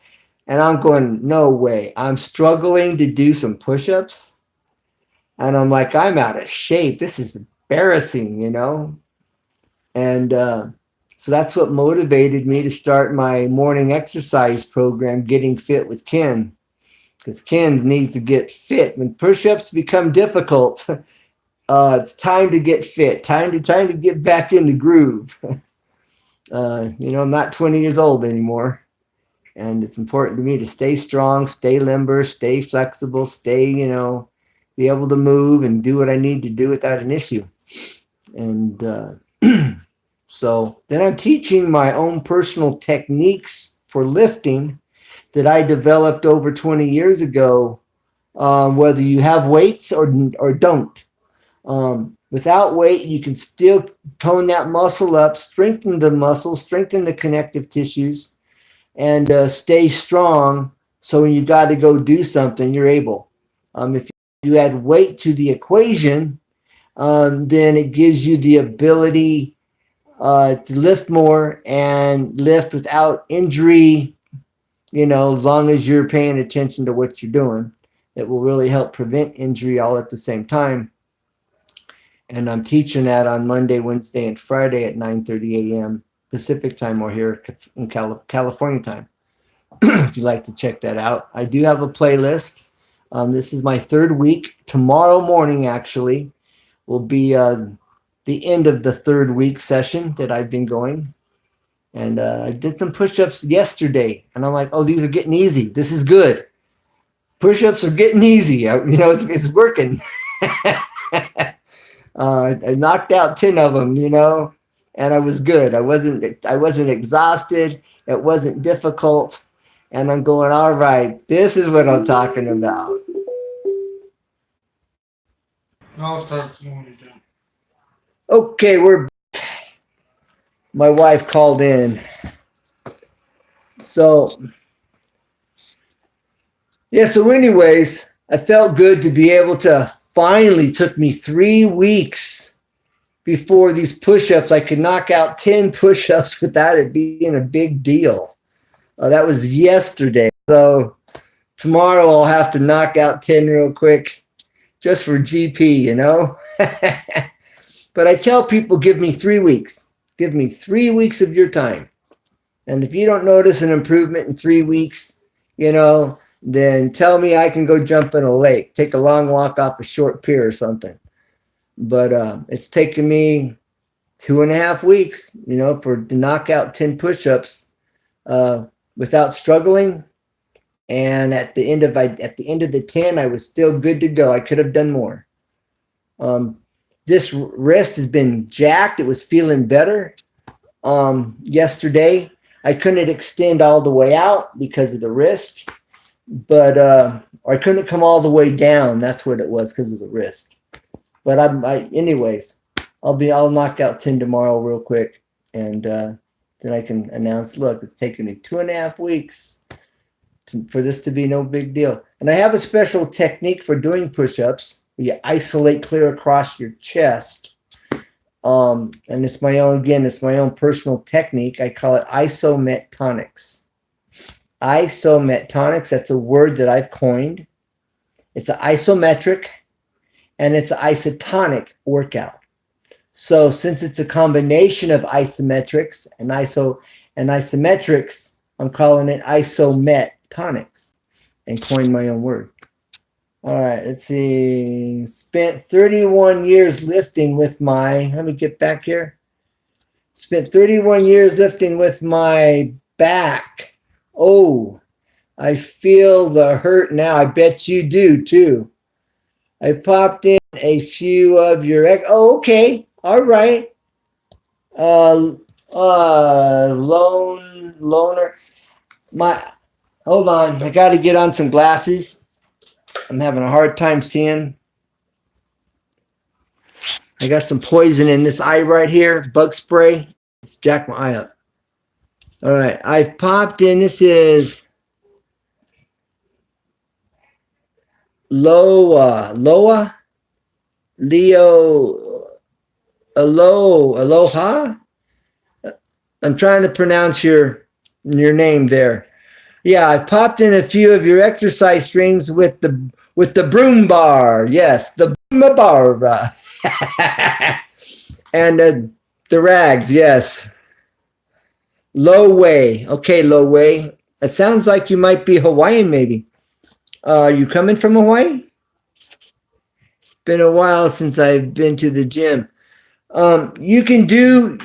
And I'm going, no way. I'm struggling to do some push-ups. And I'm like, I'm out of shape. This is embarrassing, you know? And so that's what motivated me to start my morning exercise program, Getting Fit with Ken. Because Ken needs to get fit. When push-ups become difficult, it's time to get fit. Time to get back in the groove. I'm not 20 years old anymore. And it's important to me to stay strong, stay limber, stay flexible, stay, be able to move and do what I need to do without an issue. And so then I'm teaching my own personal techniques for lifting that I developed over 20 years ago, whether you have weights or don't. Without weight, you can still tone that muscle up, strengthen the muscles, strengthen the connective tissues, and stay strong. So when you got to go do something, you're able. If you add weight to the equation, then it gives you the ability to lift more and lift without injury, as long as you're paying attention to what you're doing. It will really help prevent injury all at the same time. And I'm teaching that on Monday, Wednesday, and Friday at 9:30 a.m. Pacific time, or here in California time. If you'd like to check that out. I do have a playlist. This is my third week. Tomorrow morning, actually, will be the end of the third week session that I've been going. And I did some push-ups yesterday. And I'm like, oh, these are getting easy. This is good. Push-ups are getting easy. It's working. I knocked out 10 of them, and I was good. I wasn't exhausted. It wasn't difficult. And I'm going, all right, this is what I'm talking about. I'll start when you're done. Okay, my wife called in. So anyways, I felt good to be able to finally, took me 3 weeks before these push-ups. I could knock out 10 push-ups without it being a big deal. That was yesterday. So tomorrow I'll have to knock out 10 real quick just for GP, But I tell people, give me 3 weeks. Give me 3 weeks of your time. And if you don't notice an improvement in 3 weeks, then tell me I can go jump in a lake, take a long walk off a short pier or something. But it's taken me 2.5 weeks, to knock out 10 push-ups without struggling. And at the end of the 10, I was still good to go. I could have done more. This wrist has been jacked. It was feeling better. Yesterday, I couldn't extend all the way out because of the wrist, but I couldn't come all the way down. That's what it was, because of the wrist. But anyways, I'll knock out 10 tomorrow real quick, and then I can announce, look, it's taken me 2.5 weeks for this to be no big deal. And I have a special technique for doing push-ups. You isolate clear across your chest. And it's my own personal technique. I call it isometonics. Isometonics, that's a word that I've coined. It's an isometric and it's an isotonic workout. So since it's a combination of isometrics and isometrics, I'm calling it isometonics and coined my own word. All right, let's see. Spent 31 years lifting with let me get back here. Spent 31 years lifting with my back. Oh, I feel the hurt now. I bet you do too. I popped in a few of your, oh, okay. All right. Loner. Hold on. I got to get on some glasses. I'm having a hard time seeing. I got some poison in this eye right here. Bug spray. It's jacked my eye up. All right. I've popped in. This is Loa, Leo, Aloha. I'm trying to pronounce your name there. Yeah, I popped in a few of your exercise streams with the broom bar. Yes, the broom bar. And the rags. Yes. Low way. Okay, low way. It sounds like you might be Hawaiian, maybe. Are you coming from Hawaii? Been a while since I've been to the gym. You can do,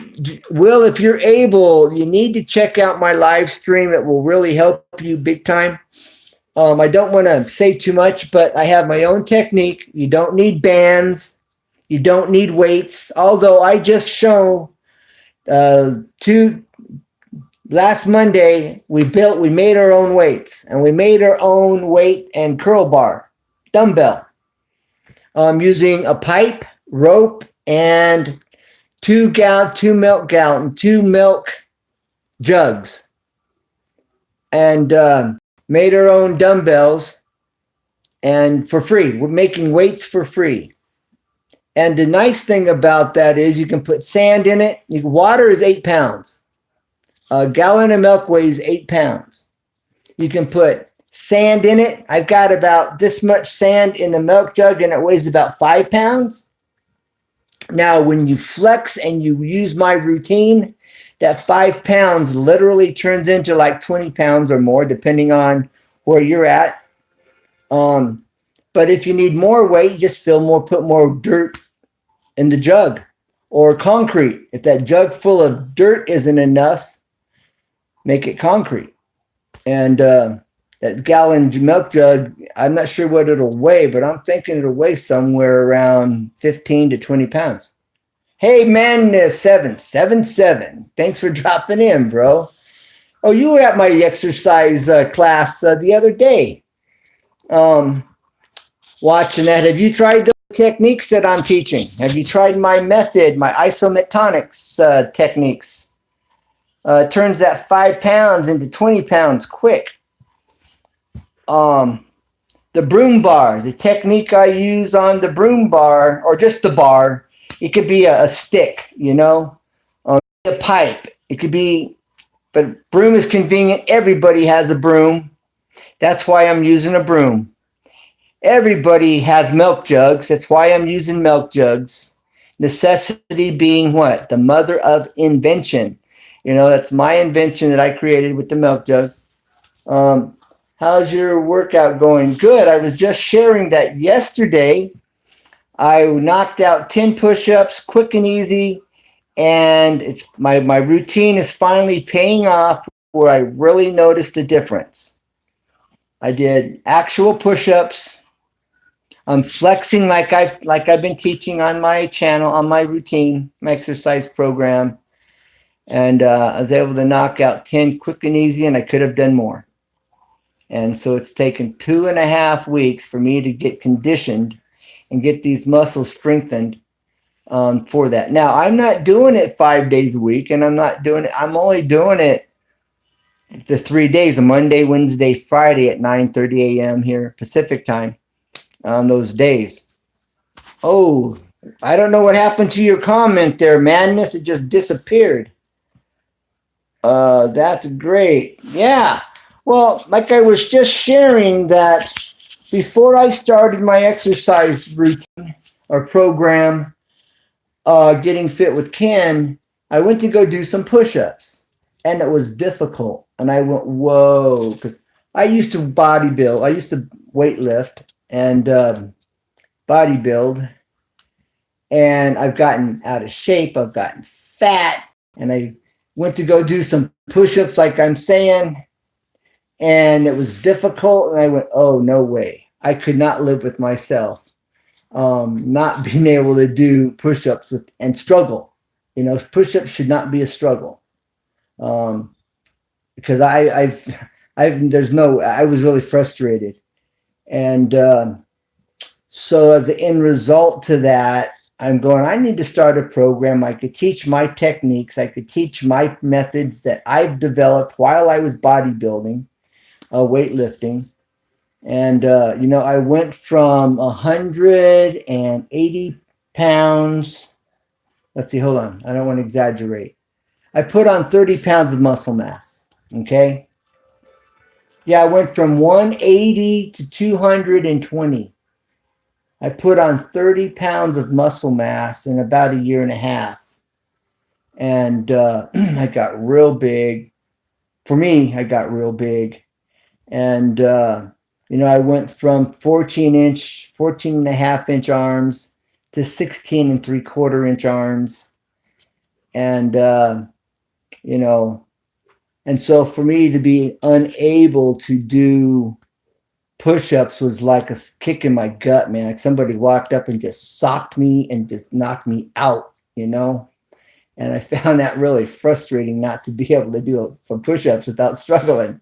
Will, if you're able, you need to check out my live stream. It will really help you big time. I don't want to say too much, but I have my own technique. You don't need bands. You don't need weights. Although I just show last Monday, we made our own weights, and we made our own weight and curl bar, dumbbell, using a pipe, rope, and two milk jugs, and made our own dumbbells, and for free. We're making weights for free. And the nice thing about that is you can put sand in it. Water is 8 pounds. A gallon of milk weighs 8 pounds. You can put sand in it. I've got about this much sand in the milk jug, and it weighs about 5 pounds. Now, when you flex and you use my routine, that 5 pounds literally turns into like 20 pounds or more, depending on where you're at. But if you need more weight, just put more dirt in the jug, or concrete. If that jug full of dirt isn't enough, make it concrete. And that gallon milk jug, I'm not sure what it'll weigh, but I'm thinking it'll weigh somewhere around 15 to 20 pounds. Hey, man, 777. Thanks for dropping in, bro. Oh, you were at my exercise class the other day. Watching that. Have you tried the techniques that I'm teaching? Have you tried my method, my isomectonics techniques? Turns that 5 pounds into 20 pounds quick. The broom bar, the technique I use on the broom bar, or just the bar, it could be a stick, a pipe. It could be, but broom is convenient. Everybody has a broom. That's why I'm using a broom. Everybody has milk jugs. That's why I'm using milk jugs. Necessity being what? The mother of invention. That's my invention that I created with the milk jugs. How's your workout going? Good. I was just sharing that yesterday. I knocked out 10 push-ups, quick and easy. And it's my routine is finally paying off, where I really noticed a difference. I did actual push-ups. I'm flexing like I've been teaching on my channel, on my routine, my exercise program. And I was able to knock out 10 quick and easy, and I could have done more. And so it's taken 2.5 weeks for me to get conditioned and get these muscles strengthened for that. Now, I'm not doing it 5 days a week, and I'm only doing it the 3 days, a Monday, Wednesday, Friday at 9:30 a.m. here Pacific time on those days. Oh, I don't know what happened to your comment there, Madness. It just disappeared. That's great. Yeah. Well, like I was just sharing that before I started my exercise routine or program, Getting Fit with Ken, I went to go do some push-ups, and it was difficult. And I went, whoa, because I used to bodybuild. I used to weightlift and bodybuild, and I've gotten out of shape. I've gotten fat, and I went to go do some push-ups like I'm saying, and it was difficult. And I went, oh, no way. I could not live with myself not being able to do push-ups and struggle. push-ups should not be a struggle. Because I was really frustrated. And so as an end result to that, I'm going, I need to start a program. I could teach my techniques. I could teach my methods that I've developed while I was bodybuilding, weightlifting. And, I went from 180 pounds. Let's see, hold on. I don't want to exaggerate. I put on 30 pounds of muscle mass. Okay. Yeah, I went from 180 to 220. I put on 30 pounds of muscle mass in about a year and a half. And I got real big. For me, I got real big. And, I went from 14 and a half inch arms to 16 and 3/4 inch arms. And, and so for me to be unable to do push-ups was like a kick in my gut, man. Like somebody walked up and just socked me and just knocked me out, And I found that really frustrating not to be able to do some push-ups without struggling.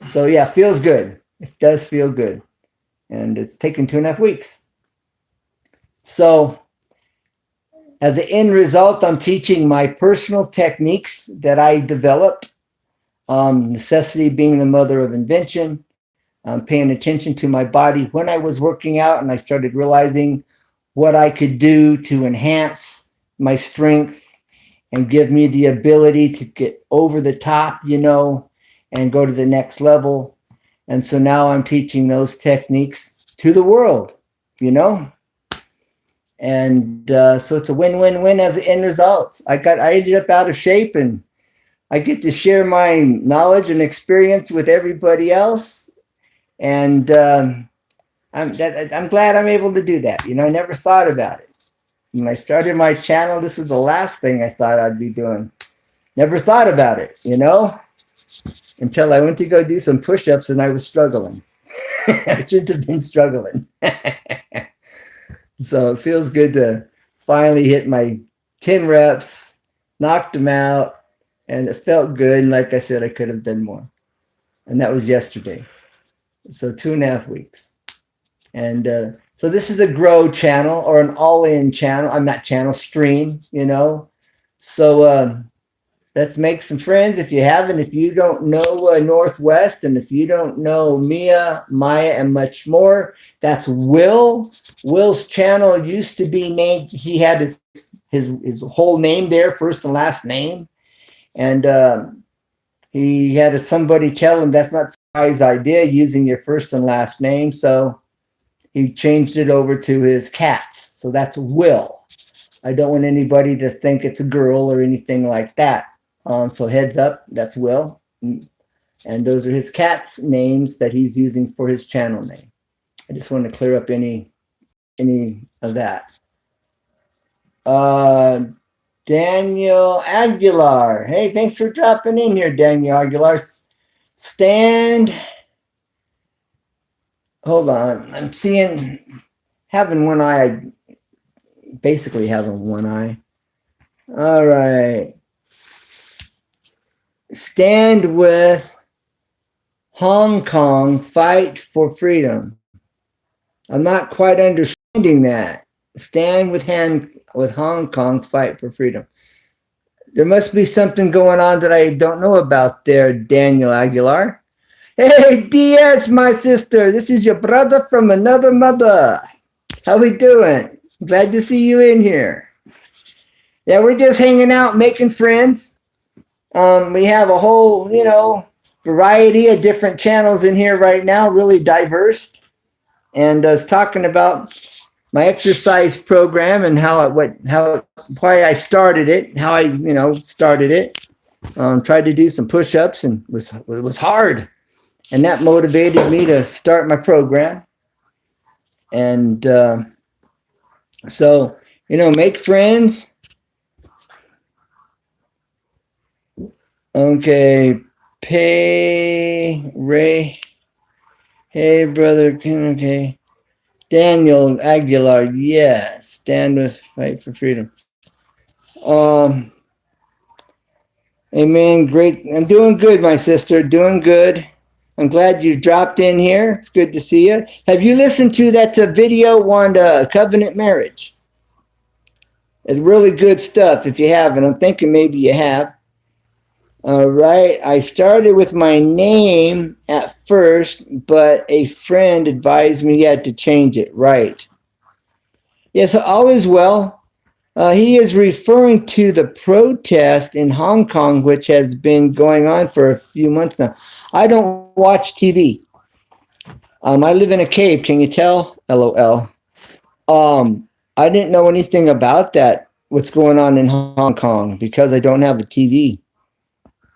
So yeah, feels good. It does feel good. And it's taken 2.5 weeks. So as an end result, I'm teaching my personal techniques that I developed. Necessity being the mother of invention. I'm paying attention to my body when I was working out, and I started realizing what I could do to enhance my strength and give me the ability to get over the top, and go to the next level. And so now I'm teaching those techniques to the world, And so it's a win-win-win as an end result. I ended up out of shape, and I get to share my knowledge and experience with everybody else. And I'm glad I'm able to do that. I never thought about it. When I started my channel, this was the last thing I thought I'd be doing. Never thought about it, until I went to go do some push-ups and I was struggling. I shouldn't have been struggling. So it feels good to finally hit my 10 reps, knocked them out, and it felt good. And like I said, I could have done more. And that was yesterday. So 2.5 weeks. And so this is a grow channel or an all-in channel. I'm not channel stream, So let's make some friends if you haven't. If you don't know Northwest, and if you don't know Mia, Maya, and much more, that's Will. Will's channel used to be named, he had his whole name there, first and last name. And he had somebody tell him that's not his idea, using your first and last name. So he changed it over to his cats. So that's Will. I don't want anybody to think it's a girl or anything like that. So heads up, that's Will. And those are his cats' names that he's using for his channel name. I just want to clear up any of that. Daniel Aguilar. Hey, thanks for dropping in here, Daniel Aguilar. Hold on. I'm having one eye. Basically having one eye. All right. Stand with Hong Kong, fight for freedom. I'm not quite understanding that. Stand with Hong Kong, fight for freedom. There must be something going on that I don't know about there, Daniel Aguilar. Hey, Diaz, my sister. This is your brother from another mother. How we doing? Glad to see you in here. Yeah, we're just hanging out, making friends. We have a whole, variety of different channels in here right now, really diverse. And I was talking about my exercise program and why I started it, how I, started it. Tried to do some push-ups, and it was hard. And that motivated me to start my program. And so, make friends. Okay, Ray. Hey, brother. Okay. Daniel Aguilar. Yes. Stand with fight for freedom. Um, Amen. Great. I'm doing good, my sister. Doing good. I'm glad you dropped in here. It's good to see you. Have you listened to that video on covenant marriage? It's really good stuff. If you haven't, I'm thinking maybe you have. All right. I started with my name at first, but a friend advised me to change it. Right. Yes, all is well. He is referring to the protest in Hong Kong, which has been going on for a few months now. I don't watch TV. I live in a cave. Can you tell? LOL. I didn't know anything about that, what's going on in Hong Kong, because I don't have a TV.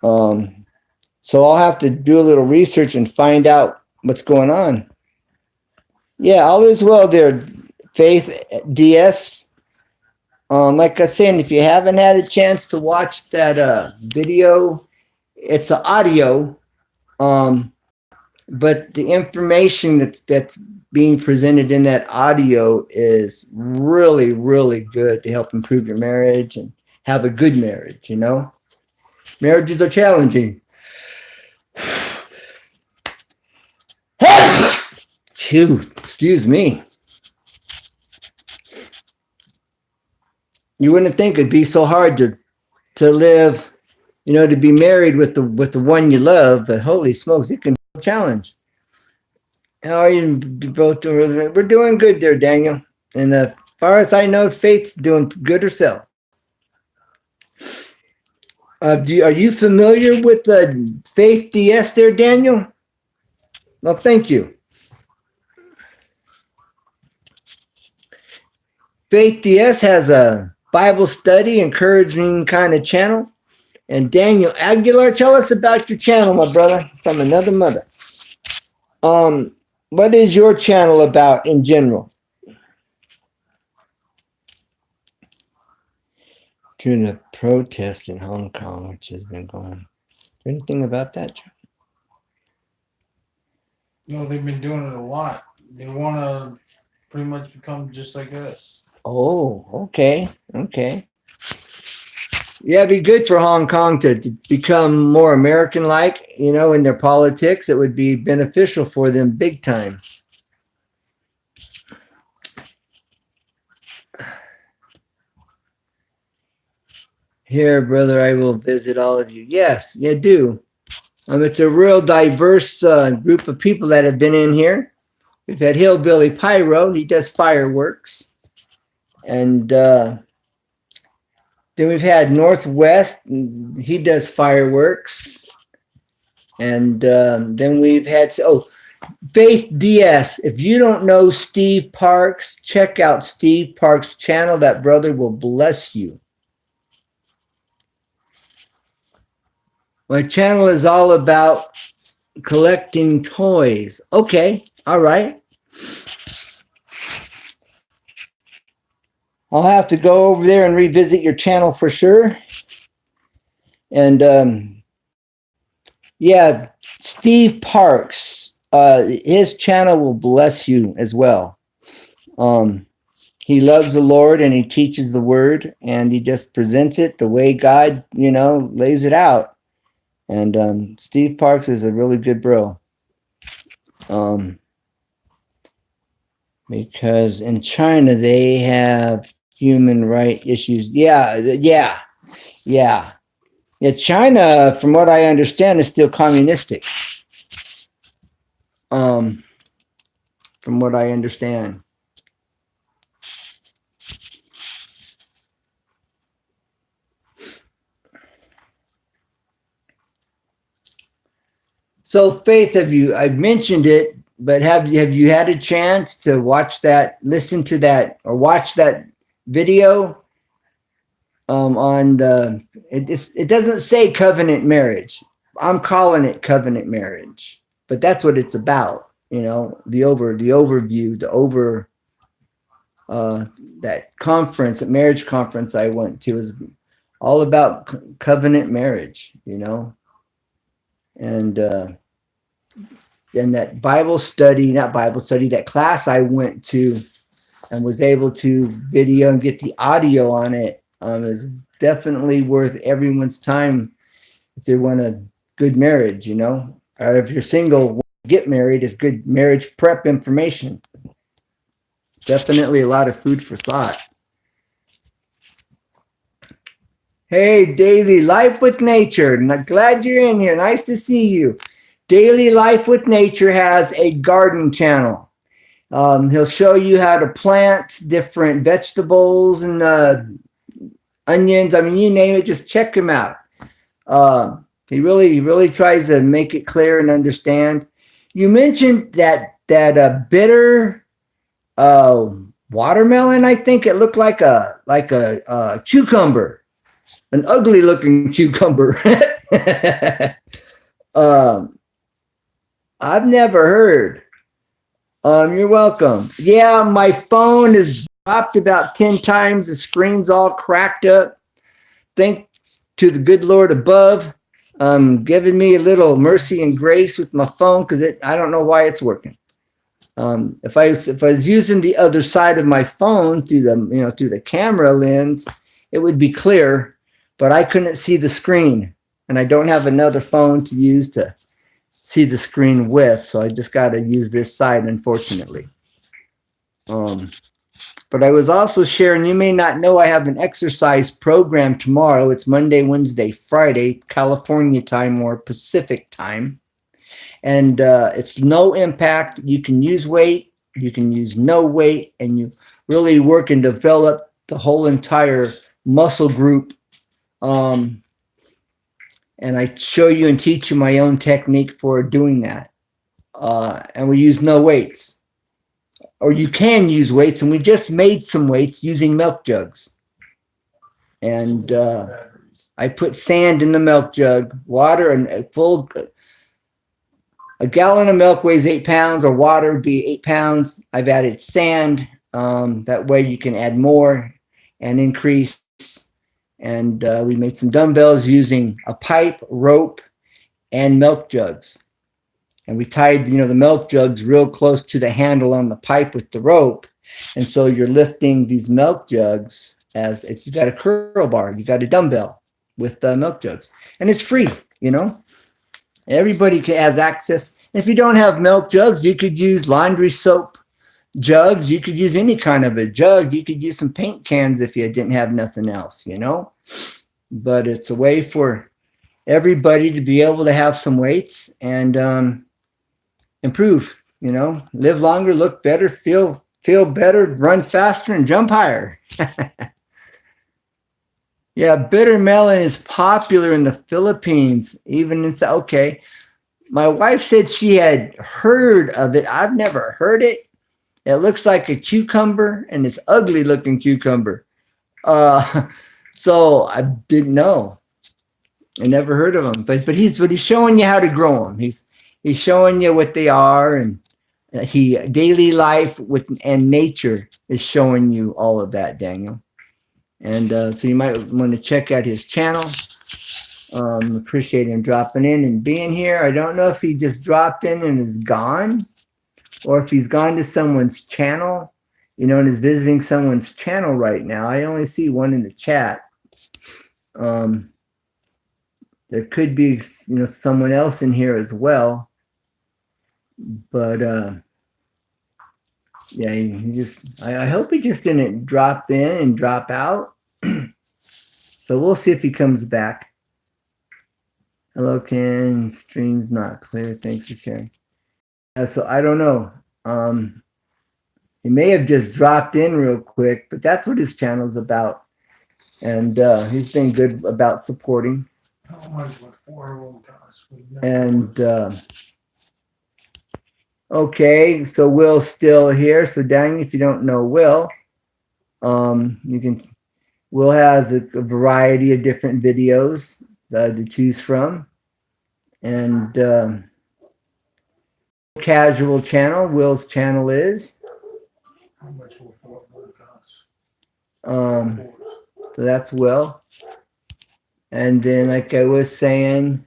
So I'll have to do a little research and find out what's going on. Yeah, all is well there, Faith DS. Like I said, if you haven't had a chance to watch that video, it's an audio, but the information that's being presented in that audio is really, really good to help improve your marriage and have a good marriage. Marriages are challenging. Phew, excuse me. You wouldn't think it'd be so hard to live, to be married with the one you love, but holy smokes, it can be a challenge. How are you both doing? We're doing good there, Daniel. And as far as I know, Faith's doing good herself. Are you familiar with Faith DS there, Daniel? Well, thank you. Faith DS has a Bible study encouraging kind of channel. And Daniel Aguilar, tell us about your channel, my brother, from another mother. What is your channel about in general? To the protest in Hong Kong, which has been going on. Anything about that? No, they've been doing it a lot. They want to pretty much become just like us. Oh, okay. Yeah, it'd be good for Hong Kong to become more American-like, in their politics. It would be beneficial for them big time. Here, brother, I will visit all of you. Yes, you do. It's a real diverse group of people that have been in here. We've had Hillbilly Pyro. He does fireworks. And then we've had Northwest. He does fireworks. And then we've had, Faith DS. If you don't know Steve Parks, check out Steve Parks' channel. That brother will bless you. My channel is all about collecting toys. Okay, all right. I'll have to go over there and revisit your channel for sure. And yeah, Steve Parks, his channel will bless you as well. He loves the Lord and he teaches the word and he just presents it the way God, lays it out. And Steve Parks is a really good bro. Because in China, they have human rights issues. Yeah. China, from what I understand, is still communistic. From what I understand. So, Faith, I've mentioned it, but have you had a chance to watch that, listen to that, or watch that video? It doesn't say covenant marriage. I'm calling it covenant marriage, but that's what it's about. The overview, that conference, that marriage conference I went to is all about covenant marriage. And that that class I went to and was able to video and get the audio on it is definitely worth everyone's time if they want a good marriage, you know. Or if you're single, get married is good marriage prep information. Definitely a lot of food for thought. Hey, Daily Life with Nature. Glad you're in here. Nice to see you. Daily Life with Nature has a garden channel. He'll show you how to plant different vegetables and onions. I mean, you name it, just check him out. He really tries to make it clear and understand. You mentioned that bitter watermelon. I think it looked like a cucumber. An ugly looking cucumber. I've never heard. You're welcome. Yeah, my phone is dropped about 10 times. The screen's all cracked up. Thanks to the good Lord above, giving me a little mercy and grace with my phone, because I don't know why it's working. If I was using the other side of my phone through the camera lens, it would be clear. But I couldn't see the screen, and I don't have another phone to use to see the screen with, so I just got to use this side, unfortunately. But I was also sharing, you may not know, I have an exercise program tomorrow. It's Monday, Wednesday, Friday, California time or Pacific time. And it's no impact. You can use weight, you can use no weight, and you really work and develop the whole entire muscle group. And I show you and teach you my own technique for doing that. And we use no weights. Or you can use weights, and we just made some weights using milk jugs. And I put sand in the milk jug, water, and a gallon of milk weighs 8 pounds, or water would be 8 pounds. I've added sand. That way you can add more and increase. And we made some dumbbells using a pipe, rope, and milk jugs. And we tied, the milk jugs real close to the handle on the pipe with the rope. And so you're lifting these milk jugs as if you got a curl bar, you got a dumbbell with milk jugs. And it's free, Everybody has access. And if you don't have milk jugs, you could use laundry soap jugs. You could use any kind of a jug. You could use some paint cans if you didn't have nothing else, But it's a way for everybody to be able to have some weights and improve, live longer, look better, feel better, run faster, and jump higher. Yeah, bitter melon is popular in the Philippines, even in okay. My wife said she had heard of it. I've never heard it. It looks like a cucumber, and it's ugly looking cucumber. So I didn't know. I never heard of them. But he's showing you how to grow them. He's showing you what they are, and Daily Life and Nature is showing you all of that, Daniel. And so you might want to check out his channel. Appreciate him dropping in and being here. I don't know if he just dropped in and is gone, or if he's gone to someone's channel, and is visiting someone's channel right now. I only see one in the chat. There could be, someone else in here as well. But yeah, I hope he just didn't drop in and drop out. So we'll see if he comes back. Hello, Ken. Stream's not clear. Thanks for sharing. So I don't know. He may have just dropped in real quick, but that's what his channel's about. And he's been good about supporting. And okay, so Will's still here. So Daniel, if you don't know Will, Will has a variety of different videos to choose from. And casual channel, Will's channel is. How much will it cost? So that's Will. And then, like I was saying,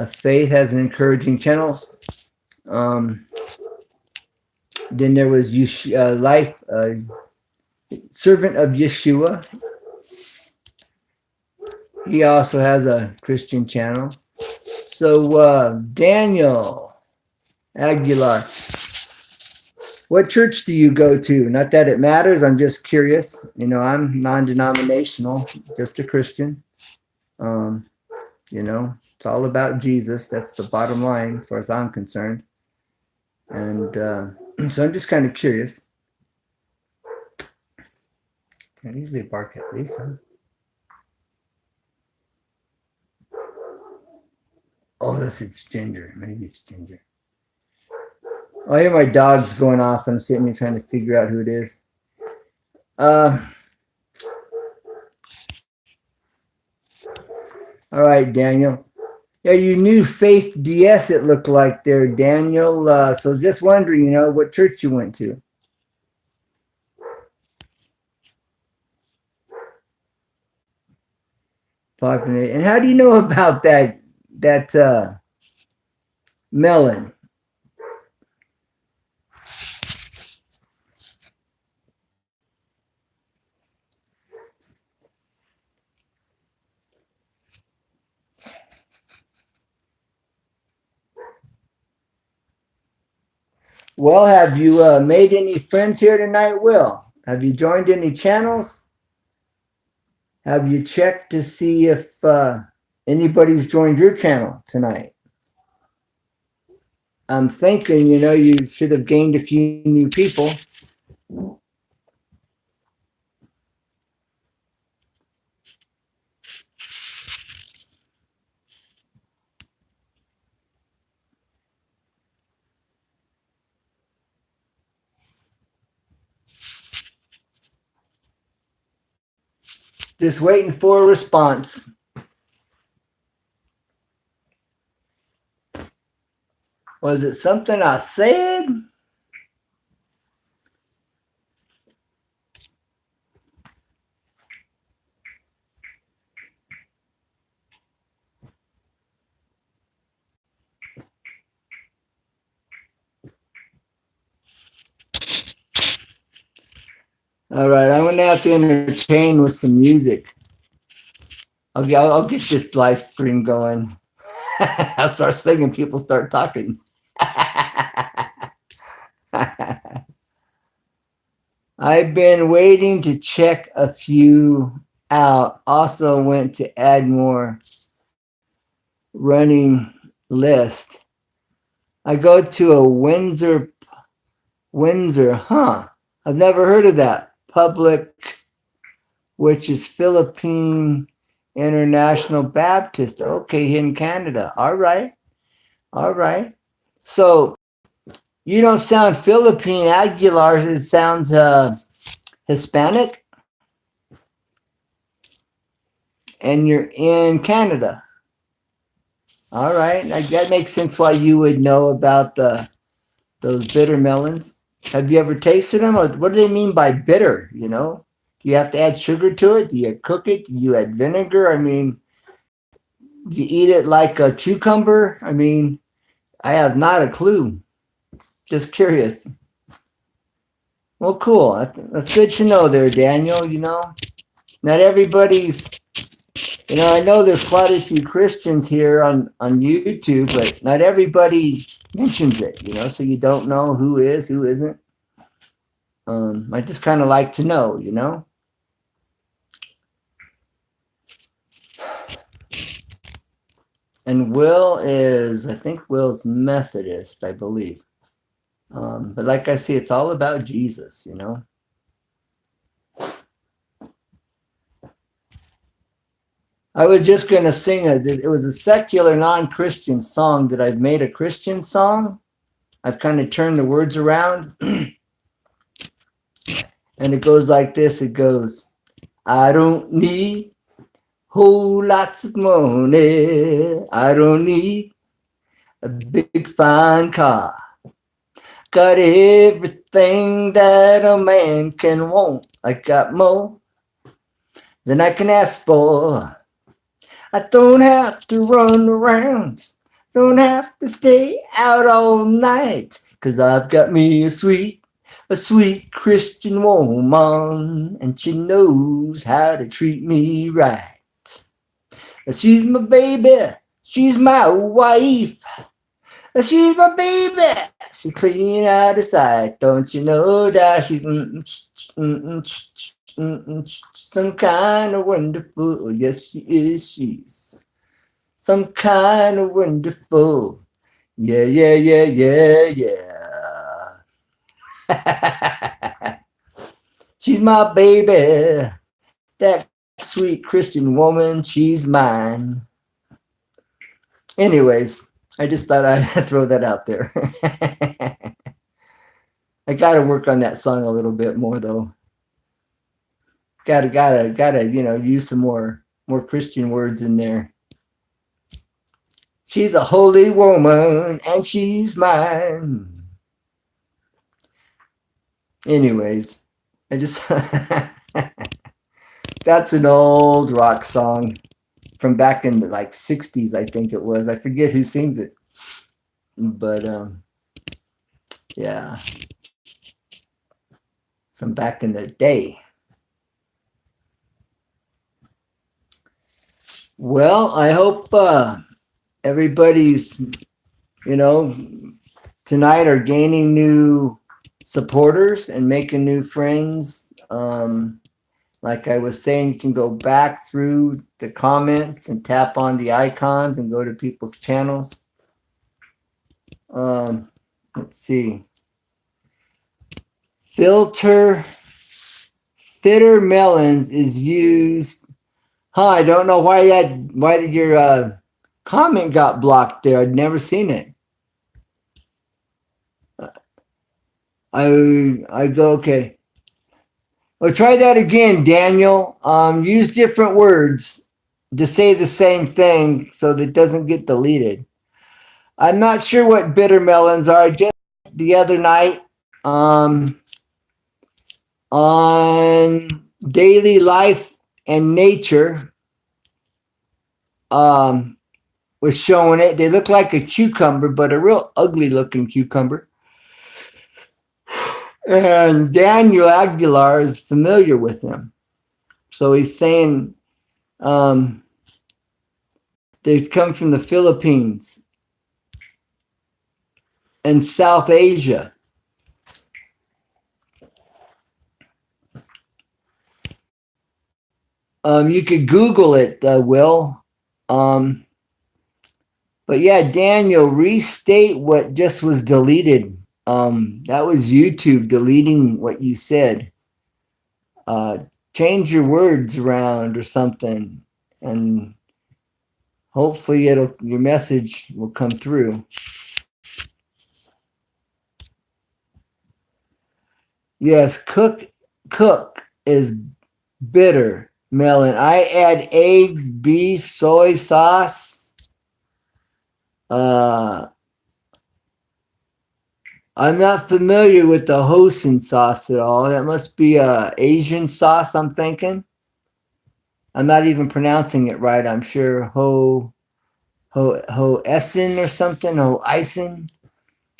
Faith has an encouraging channel. Then there was Life, Servant of Yeshua. He also has a Christian channel. So Daniel Aguilar, what church do you go to? Not that it matters. I'm just curious. You know, I'm non-denominational, just a Christian. You know, it's all about Jesus. That's the bottom line, as far as I'm concerned. And so I'm just kind of curious. I usually bark at Lisa. Oh, this it's Ginger. Maybe it's Ginger. Oh, I hear my dog's going off. I'm sitting here trying to figure out who it is. All right, Daniel. Yeah, you knew Faith DS, it looked like there, Daniel. So just wondering, you know, what church you went to. And how do you know about that melon? Well, have you made any friends here tonight, Will? Have you joined any channels? Have you checked to see if anybody's joined your channel tonight? I'm thinking, you know, you should have gained a few new people. Just waiting for a response. Was it something I said? All right, I'm gonna have to entertain with some music. I'll get this live stream going. I'll start singing, people start talking. I've been waiting to check a few out. Also went to add more running list. I go to a Windsor, huh? I've never heard of that. Public, which is Philippine International Baptist. Okay, in Canada. All right. All right. So you don't sound Philippine, Aguilar. It sounds Hispanic. And you're in Canada. All right. That makes sense why you would know about those bitter melons. Have you ever tasted them? Or what do they mean by bitter, you know? Do you have to add sugar to it? Do you cook it? Do you add vinegar? I mean, do you eat it like a cucumber? I mean, I have not a clue. Just curious. Well, cool. That's good to know there, Daniel. You know, not everybody's, you know, I know there's quite a few Christians here on YouTube, but not everybody mentions it, you know, so you don't know who is, who isn't. I just kind of like to know, you know. And Will is, I think Will's Methodist, I believe. But like I say, it's all about Jesus, you know. I was just going to sing it was a secular non-Christian song that I've made a Christian song. I've kind of turned the words around. And it goes like this. It goes, I don't need whole lots of money. I don't need a big fine car. Got everything that a man can want. I got more than I can ask for. I don't have to run around. Don't have to stay out all night. 'Cause I've got me a sweet Christian woman. And she knows how to treat me right. She's my baby. She's my wife. She's my baby. She clean out of sight. Don't you know that she's some kind of wonderful? Yes, she is. She's some kind of wonderful. Yeah, yeah, yeah, yeah, yeah. She's my baby. That sweet Christian woman, she's mine. Anyways, I just thought I'd throw that out there. I gotta work on that song a little bit more though. Gotta, use some more Christian words in there. She's a holy woman and she's mine. Anyways, I just that's an old rock song from back in the 60s, I think it was. I forget who sings it. But yeah. From back in the day. Well, I hope everybody's, tonight are gaining new supporters and making new friends. Like I was saying, you can go back through the comments and tap on the icons and go to people's channels. Let's see. Fitter Melons is used. I don't know why your comment got blocked there. I'd never seen it. I go, okay. Well, try that again, Daniel. Use different words to say the same thing so that it doesn't get deleted. I'm not sure what bitter melons are. Just the other night on Daily Life and Nature was showing it. They look like a cucumber, but a real ugly looking cucumber. And Daniel Aguilar is familiar with them. So he's saying they come from the Philippines and South Asia. You could Google it, Will. But yeah, Daniel, restate what just was deleted. That was YouTube deleting what you said. Change your words around or something, and hopefully your message will come through. Yes, cook is bitter melon. I add eggs, beef, soy sauce. I'm not familiar with the Hoisin sauce at all. That must be a Asian sauce, I'm thinking. I'm not even pronouncing it right, I'm sure. Hoisin or something, Hoisin.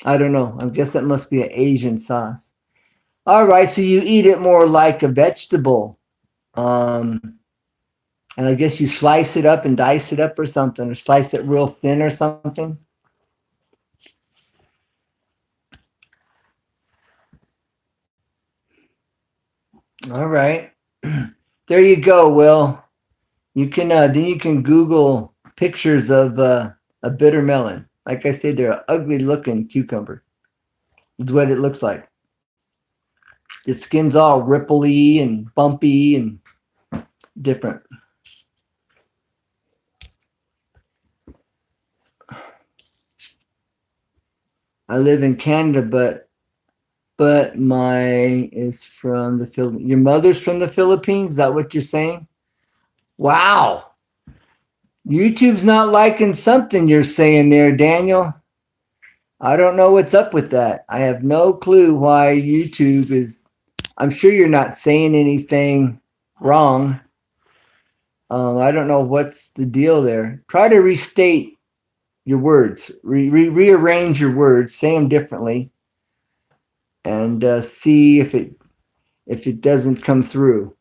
I don't know. I guess that must be an Asian sauce. All right, so you eat it more like a vegetable. And I guess you slice it up and dice it up or something, or slice it real thin or something. All right. There you go, Will. You can then you can Google pictures of a bitter melon. Like I said, they're an ugly looking cucumber. It's what it looks like. The skin's all ripply and bumpy and different. I live in Canada, but my is from the Philippines. Your mother's from the Philippines? Is that what you're saying? Wow. YouTube's not liking something you're saying there, Daniel. I don't know what's up with that. I have no clue why YouTube is. I'm sure you're not saying anything wrong. I don't know what's the deal there. Try to restate your words. Rearrange your words. Say them differently. And see if it doesn't come through.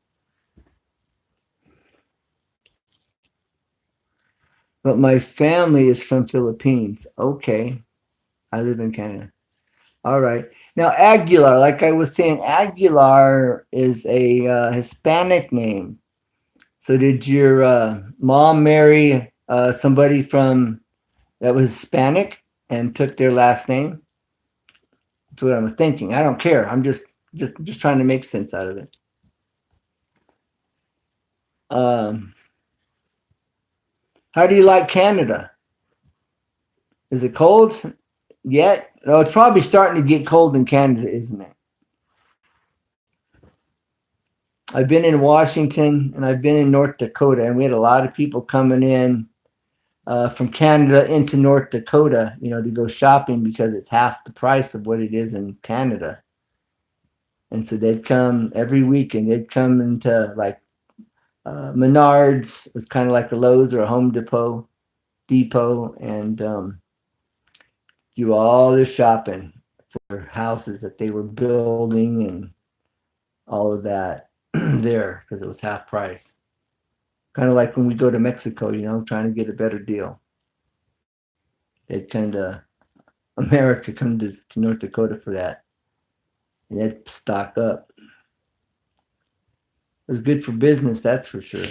But my family is from Philippines. Okay. I live in Canada. All right. Now, Aguilar, like I was saying, Aguilar is a Hispanic name. So did your mom marry somebody from that was Hispanic and took their last name? That's what I'm thinking. I don't care. I'm just trying to make sense out of it. How do you like Canada? Is it cold yet? Oh, it's probably starting to get cold in Canada, isn't it? I've been in Washington and I've been in North Dakota, and we had a lot of people coming in from Canada into North Dakota, to go shopping because it's half the price of what it is in Canada. And so they'd come every week, and they'd come into like Menards. It was kind of like a Lowe's or a Home Depot, and do all this shopping for houses that they were building and all of that there because it was half price. Kind of like when we go to Mexico, trying to get a better deal. They'd kind of America come to North Dakota for that. And they'd stock up. It was good for business, that's for sure.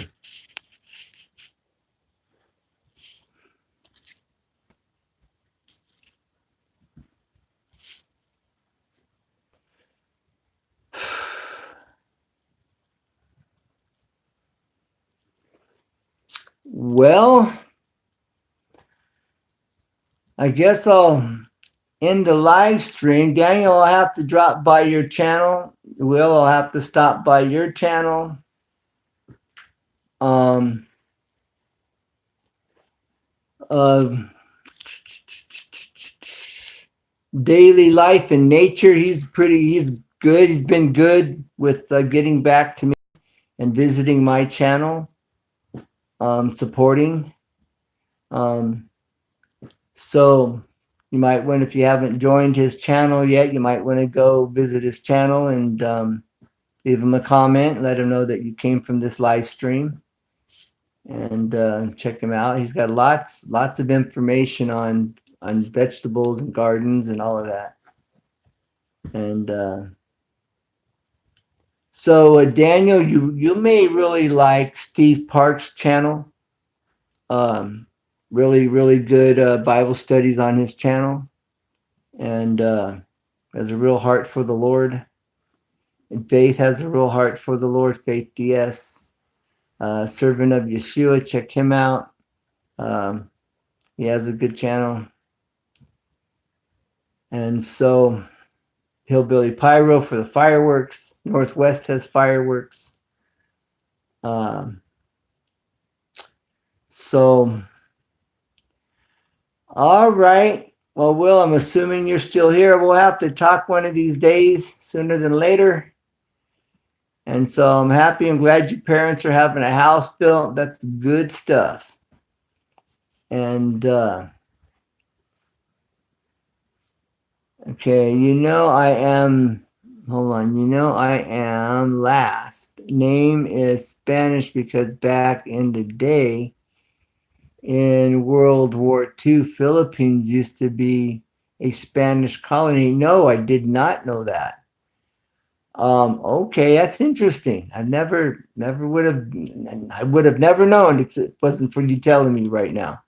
Well, I guess I'll end the live stream. Daniel, I'll have to drop by your channel. Will, I'll have to stop by your channel. Daily life and nature. He's good. He's been good with getting back to me and visiting my channel, supporting. So you might want, if you haven't joined his channel yet, you might want to go visit his channel and leave him a comment, let him know that you came from this live stream, and check him out. He's got lots of information on vegetables and gardens and all of that. And so Daniel, you may really like Steve Park's channel. Really good Bible studies on his channel, and has a real heart for the Lord. And Faith has a real heart for the Lord. Faith DS, servant of Yeshua. Check him out. He has a good channel. And so Hillbilly Pyro for the fireworks. Northwest has fireworks. So, all right. Well, Will, I'm assuming you're still here. We'll have to talk one of these days, sooner than later. And so I'm happy. I'm glad your parents are having a house built. That's good stuff. And okay, I am, hold on, I am last. Name is Spanish because back in the day in World War II, Philippines used to be a Spanish colony. No, I did not know that. Okay, that's interesting. I would have never known if it wasn't for you telling me right now.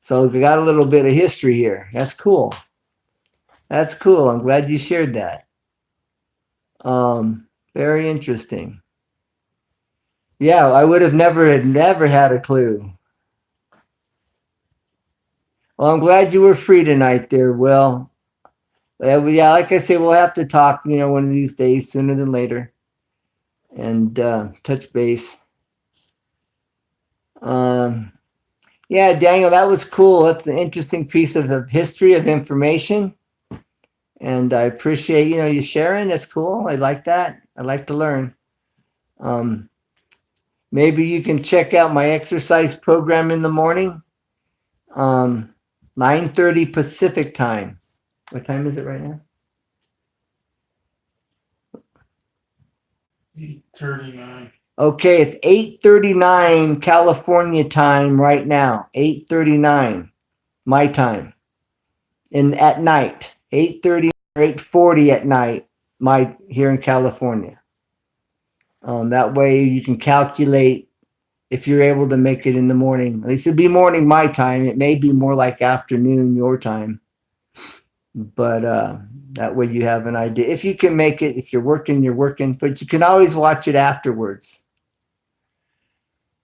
So we got a little bit of history here. That's cool. That's cool. I'm glad you shared that. Very interesting. Yeah, I would have never had a clue. Well, I'm glad you were free tonight there, Will. Yeah, like I say, we'll have to talk, one of these days, sooner than later, and touch base. Yeah, Daniel, that was cool. That's an interesting piece of history, of information. And I appreciate, you sharing. That's cool. I like that. I like to learn. Maybe you can check out my exercise program in the morning. 9:30 Pacific time. What time is it right now? 8:39. Okay, it's 8:39 California time right now. 8:39 my time. At night. 8:30 or 8:40 at night, here in California. That way you can calculate if you're able to make it in the morning. At least it'd be morning my time. It may be more like afternoon your time. But that way you have an idea. If you can make it, if you're working, but you can always watch it afterwards.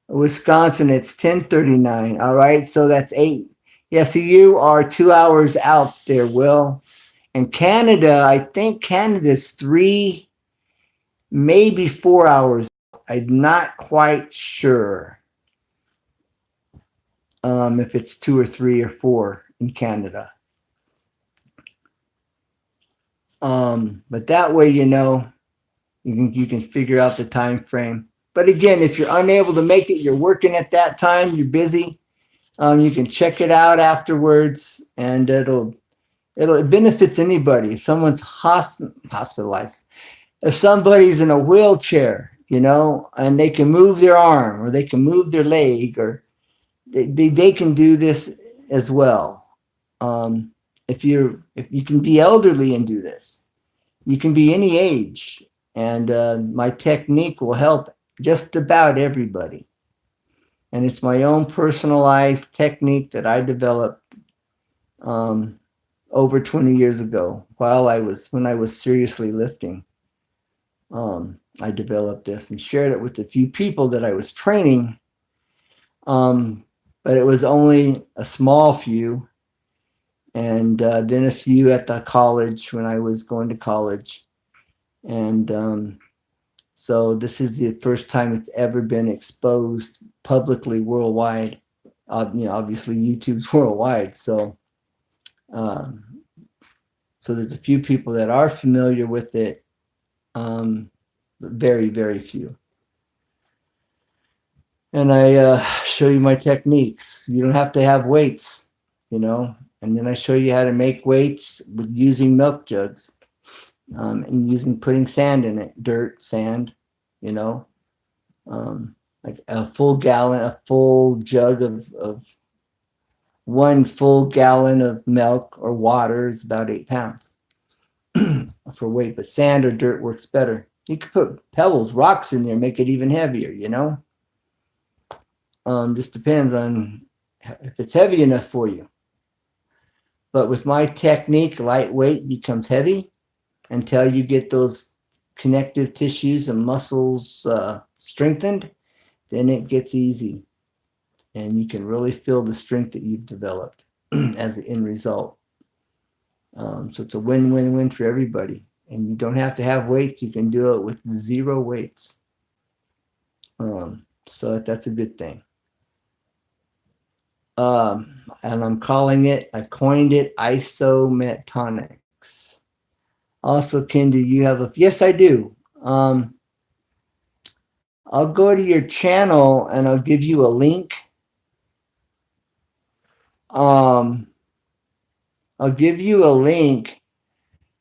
Wisconsin, it's 10:39. All right, so that's 8. Yeah, so you are 2 hours out there, Will. And Canada, I think Canada's 3, maybe 4 hours. I'm not quite sure if it's 2 or 3 or 4 in Canada. But that way, you can figure out the time frame. But again, if you're unable to make it, you're working at that time, you're busy. You can check it out afterwards, and it benefits anybody. If someone's hospitalized, if somebody's in a wheelchair, and they can move their arm or they can move their leg, or they can do this as well. If you can be elderly and do this, you can be any age, and my technique will help just about everybody. And it's my own personalized technique that I developed over 20 years ago when I was seriously lifting. I developed this and shared it with a few people that I was training. But it was only a small few. And then a few at the college when I was going to college. And so this is the first time it's ever been exposed publicly worldwide. Obviously YouTube's worldwide. So there's a few people that are familiar with it, but very, very few. And I show you my techniques. You don't have to have weights, and then I show you how to make weights with using milk jugs, and putting sand in it, dirt, sand, like a full jug of 1 full gallon of milk or water is about 8 pounds for weight, but sand or dirt works better. You could put pebbles, rocks in there, make it even heavier, just depends on if it's heavy enough for you. But with my technique, lightweight becomes heavy until you get those connective tissues and muscles strengthened. Then it gets easy. And you can really feel the strength that you've developed as the end result. So it's a win-win-win for everybody. And you don't have to have weights. You can do it with 0 weights. So that's a good thing. And I've coined it Isometonics. Also, Ken, do you have yes, I do. I'll go to your channel and I'll give you a link. I'll give you a link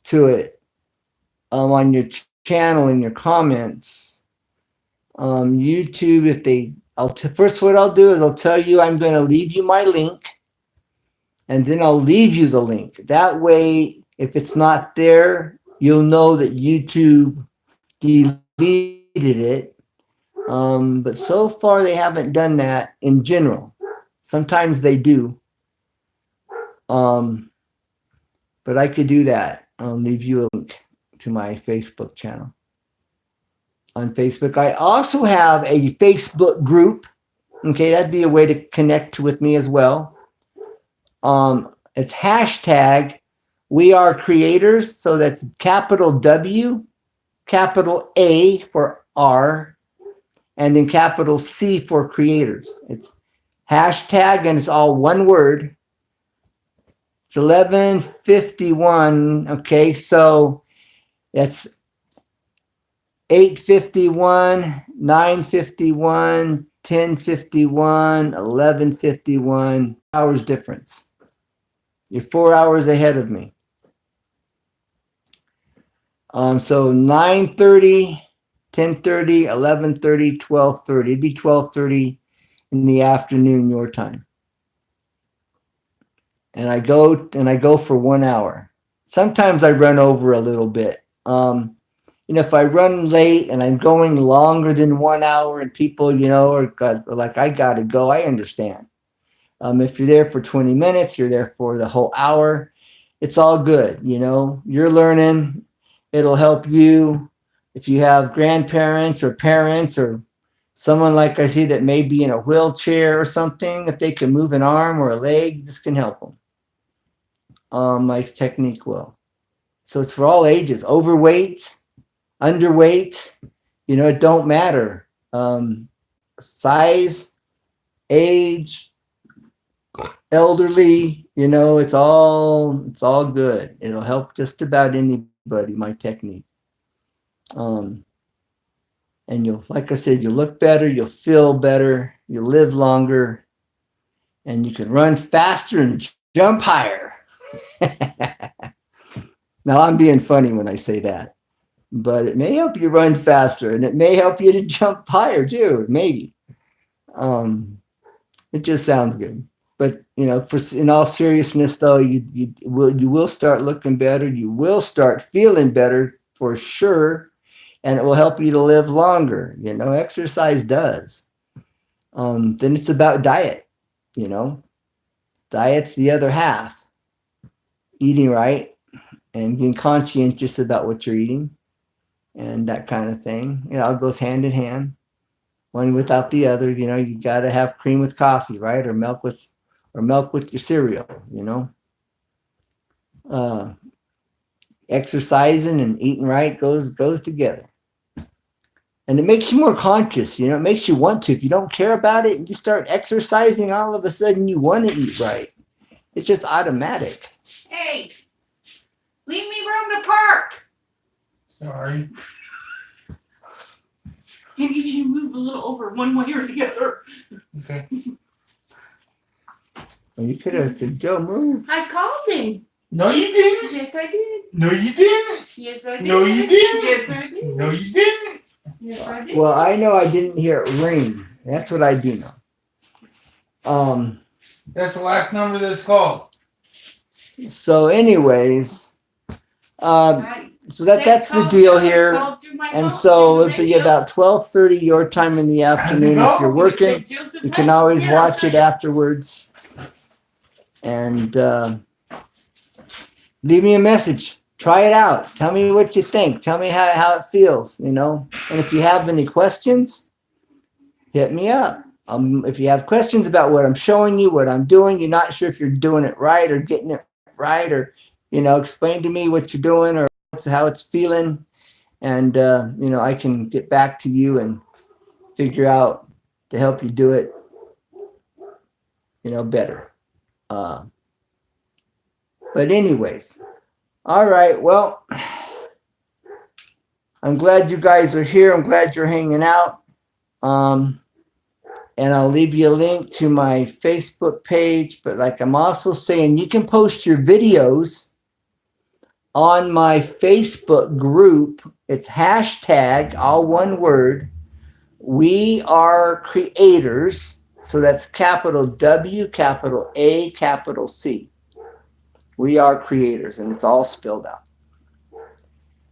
to it on your channel in your comments. YouTube, first what I'll do is I'll tell you I'm going to leave you my link, and then I'll leave you the link. That way, if it's not there, you'll know that YouTube deleted it. But so far they haven't done that in general. Sometimes they do. But I could do that. I'll leave you a link to my Facebook channel. On Facebook, I also have a Facebook group. Okay, that'd be a way to connect with me as well. It's hashtag We Are Creators. So that's capital W, capital A for R, and then capital C for creators. It's hashtag, and it's all one word. It's 11:51. Okay, so that's 8:51, 9:51, 10:51, 11:51 hours difference. You're 4 hours ahead of me. So 9:30 10:30, 11:30, 12:30. It'd be 12:30 in the afternoon your time. And I go for 1 hour. Sometimes I run over a little bit. If I run late and I'm going longer than 1 hour and people, are like, I got to go, I understand. If you're there for 20 minutes, you're there for the whole hour. It's all good. You're learning. It'll help you. If you have grandparents or parents or someone like I see that may be in a wheelchair or something, if they can move an arm or a leg, this can help them. My technique will. So it's for all ages, overweight, underweight, it don't matter. Size, age, elderly, it's all good. It'll help just about anybody, my technique. And like I said, you'll look better, you'll feel better, you'll live longer, and you can run faster and jump higher. Now I'm being funny when I say that, but it may help you run faster and it may help you to jump higher too, maybe. It just sounds good. But in all seriousness though, you will start looking better, you will start feeling better for sure, and it will help you to live longer. Exercise does. Then it's about diet. Diet's the other half. Eating right and being conscientious about what you're eating and that kind of thing. It goes hand in hand. One without the other. You got to have cream with coffee, right? Or milk with your cereal. Exercising and eating right goes together. And it makes you more conscious. It makes you want to. If you don't care about it and you start exercising, all of a sudden you want to eat right. It's just automatic. Hey, leave me room to park. Sorry. I need you to move a little over one way or the other. Okay. Well, you could have said, Joe, move. I called him. No, you didn't. Yes, I did. No, you didn't. Yes, I did. No, you didn't. Yes, I did. No, you didn't. Yes, I did. Well, I know I didn't hear it ring. That's what I do know. That's the last number that's called. So anyways, I so that's the called deal you. I here. called through my And phone so to the it'll be radio. about 12:30 your time in the afternoon. If you're working, Joseph you can Hess, always yeah, watch it right. afterwards. And leave me a message. Try it out. Tell me what you think. Tell me how it feels, And if you have any questions, hit me up. If you have questions about what I'm showing you, what I'm doing, you're not sure if you're doing it right or getting it right, or, explain to me what you're doing or how it's feeling. And, I can get back to you and figure out to help you do it, better. But anyways, all right. Well, I'm glad you guys are here. I'm glad you're hanging out. And I'll leave you a link to my Facebook page. But like I'm also saying, you can post your videos on my Facebook group. It's hashtag, all one word, We Are Creators. So that's capital W, capital A, capital C. We Are Creators, and it's all spelled out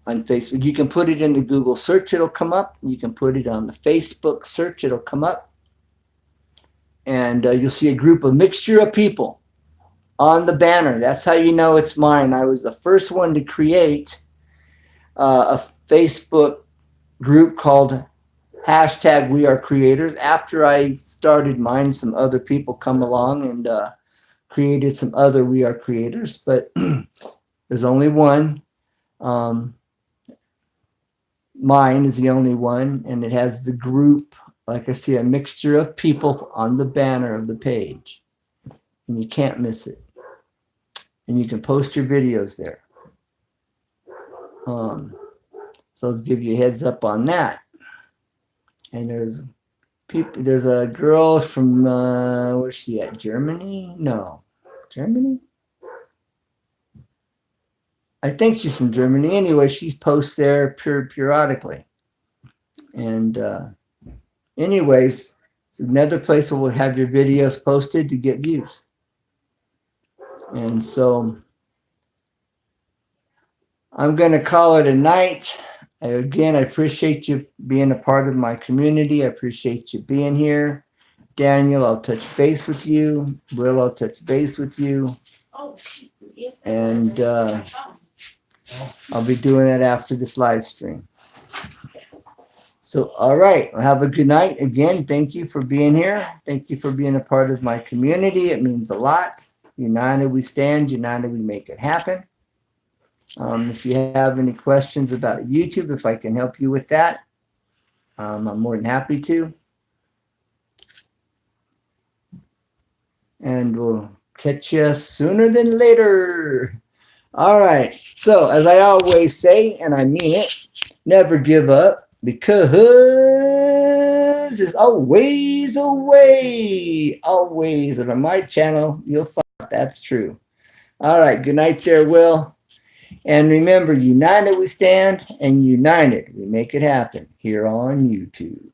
on Facebook. You can put it in the Google search, it'll come up. You can put it on the Facebook search, it'll come up. And you'll see a mixture of people on the banner. That's how you know it's mine. I was the first one to create a Facebook group called hashtag We Are Creators. After I started mine, some other people come along and created some other We Are Creators, but there's only one. Mine is the only one, and it has the group, like I see, a mixture of people on the banner of the page, and you can't miss it. And you can post your videos there. So I'll give you a heads up on that. And there's a girl from where's she at? Germany? No, Germany. I think she's from Germany. Anyway, she posts there periodically. And anyways, it's another place where we'll have your videos posted to get views. And so I'm going to call it a night. Again, I appreciate you being a part of my community. I appreciate you being here. Daniel, I'll touch base with you. Will, I'll touch base with you. Oh, yes. And I'll be doing it after this live stream. So, all right. Well, have a good night. Again, thank you for being here. Thank you for being a part of my community. It means a lot. United we stand. United we make it happen. If you have any questions about YouTube, if I can help you with that, I'm more than happy to. And we'll catch you sooner than later. All right. So, as I always say, and I mean it, never give up because there's always a way. Always. And on my channel, you'll find that's true. All right. Good night there, Will. And remember, united we stand, and united we make it happen here on YouTube.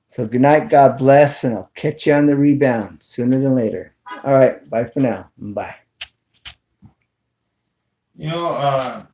So good night, God bless, and I'll catch you on the rebound sooner than later. All right, bye for now. Bye. You know,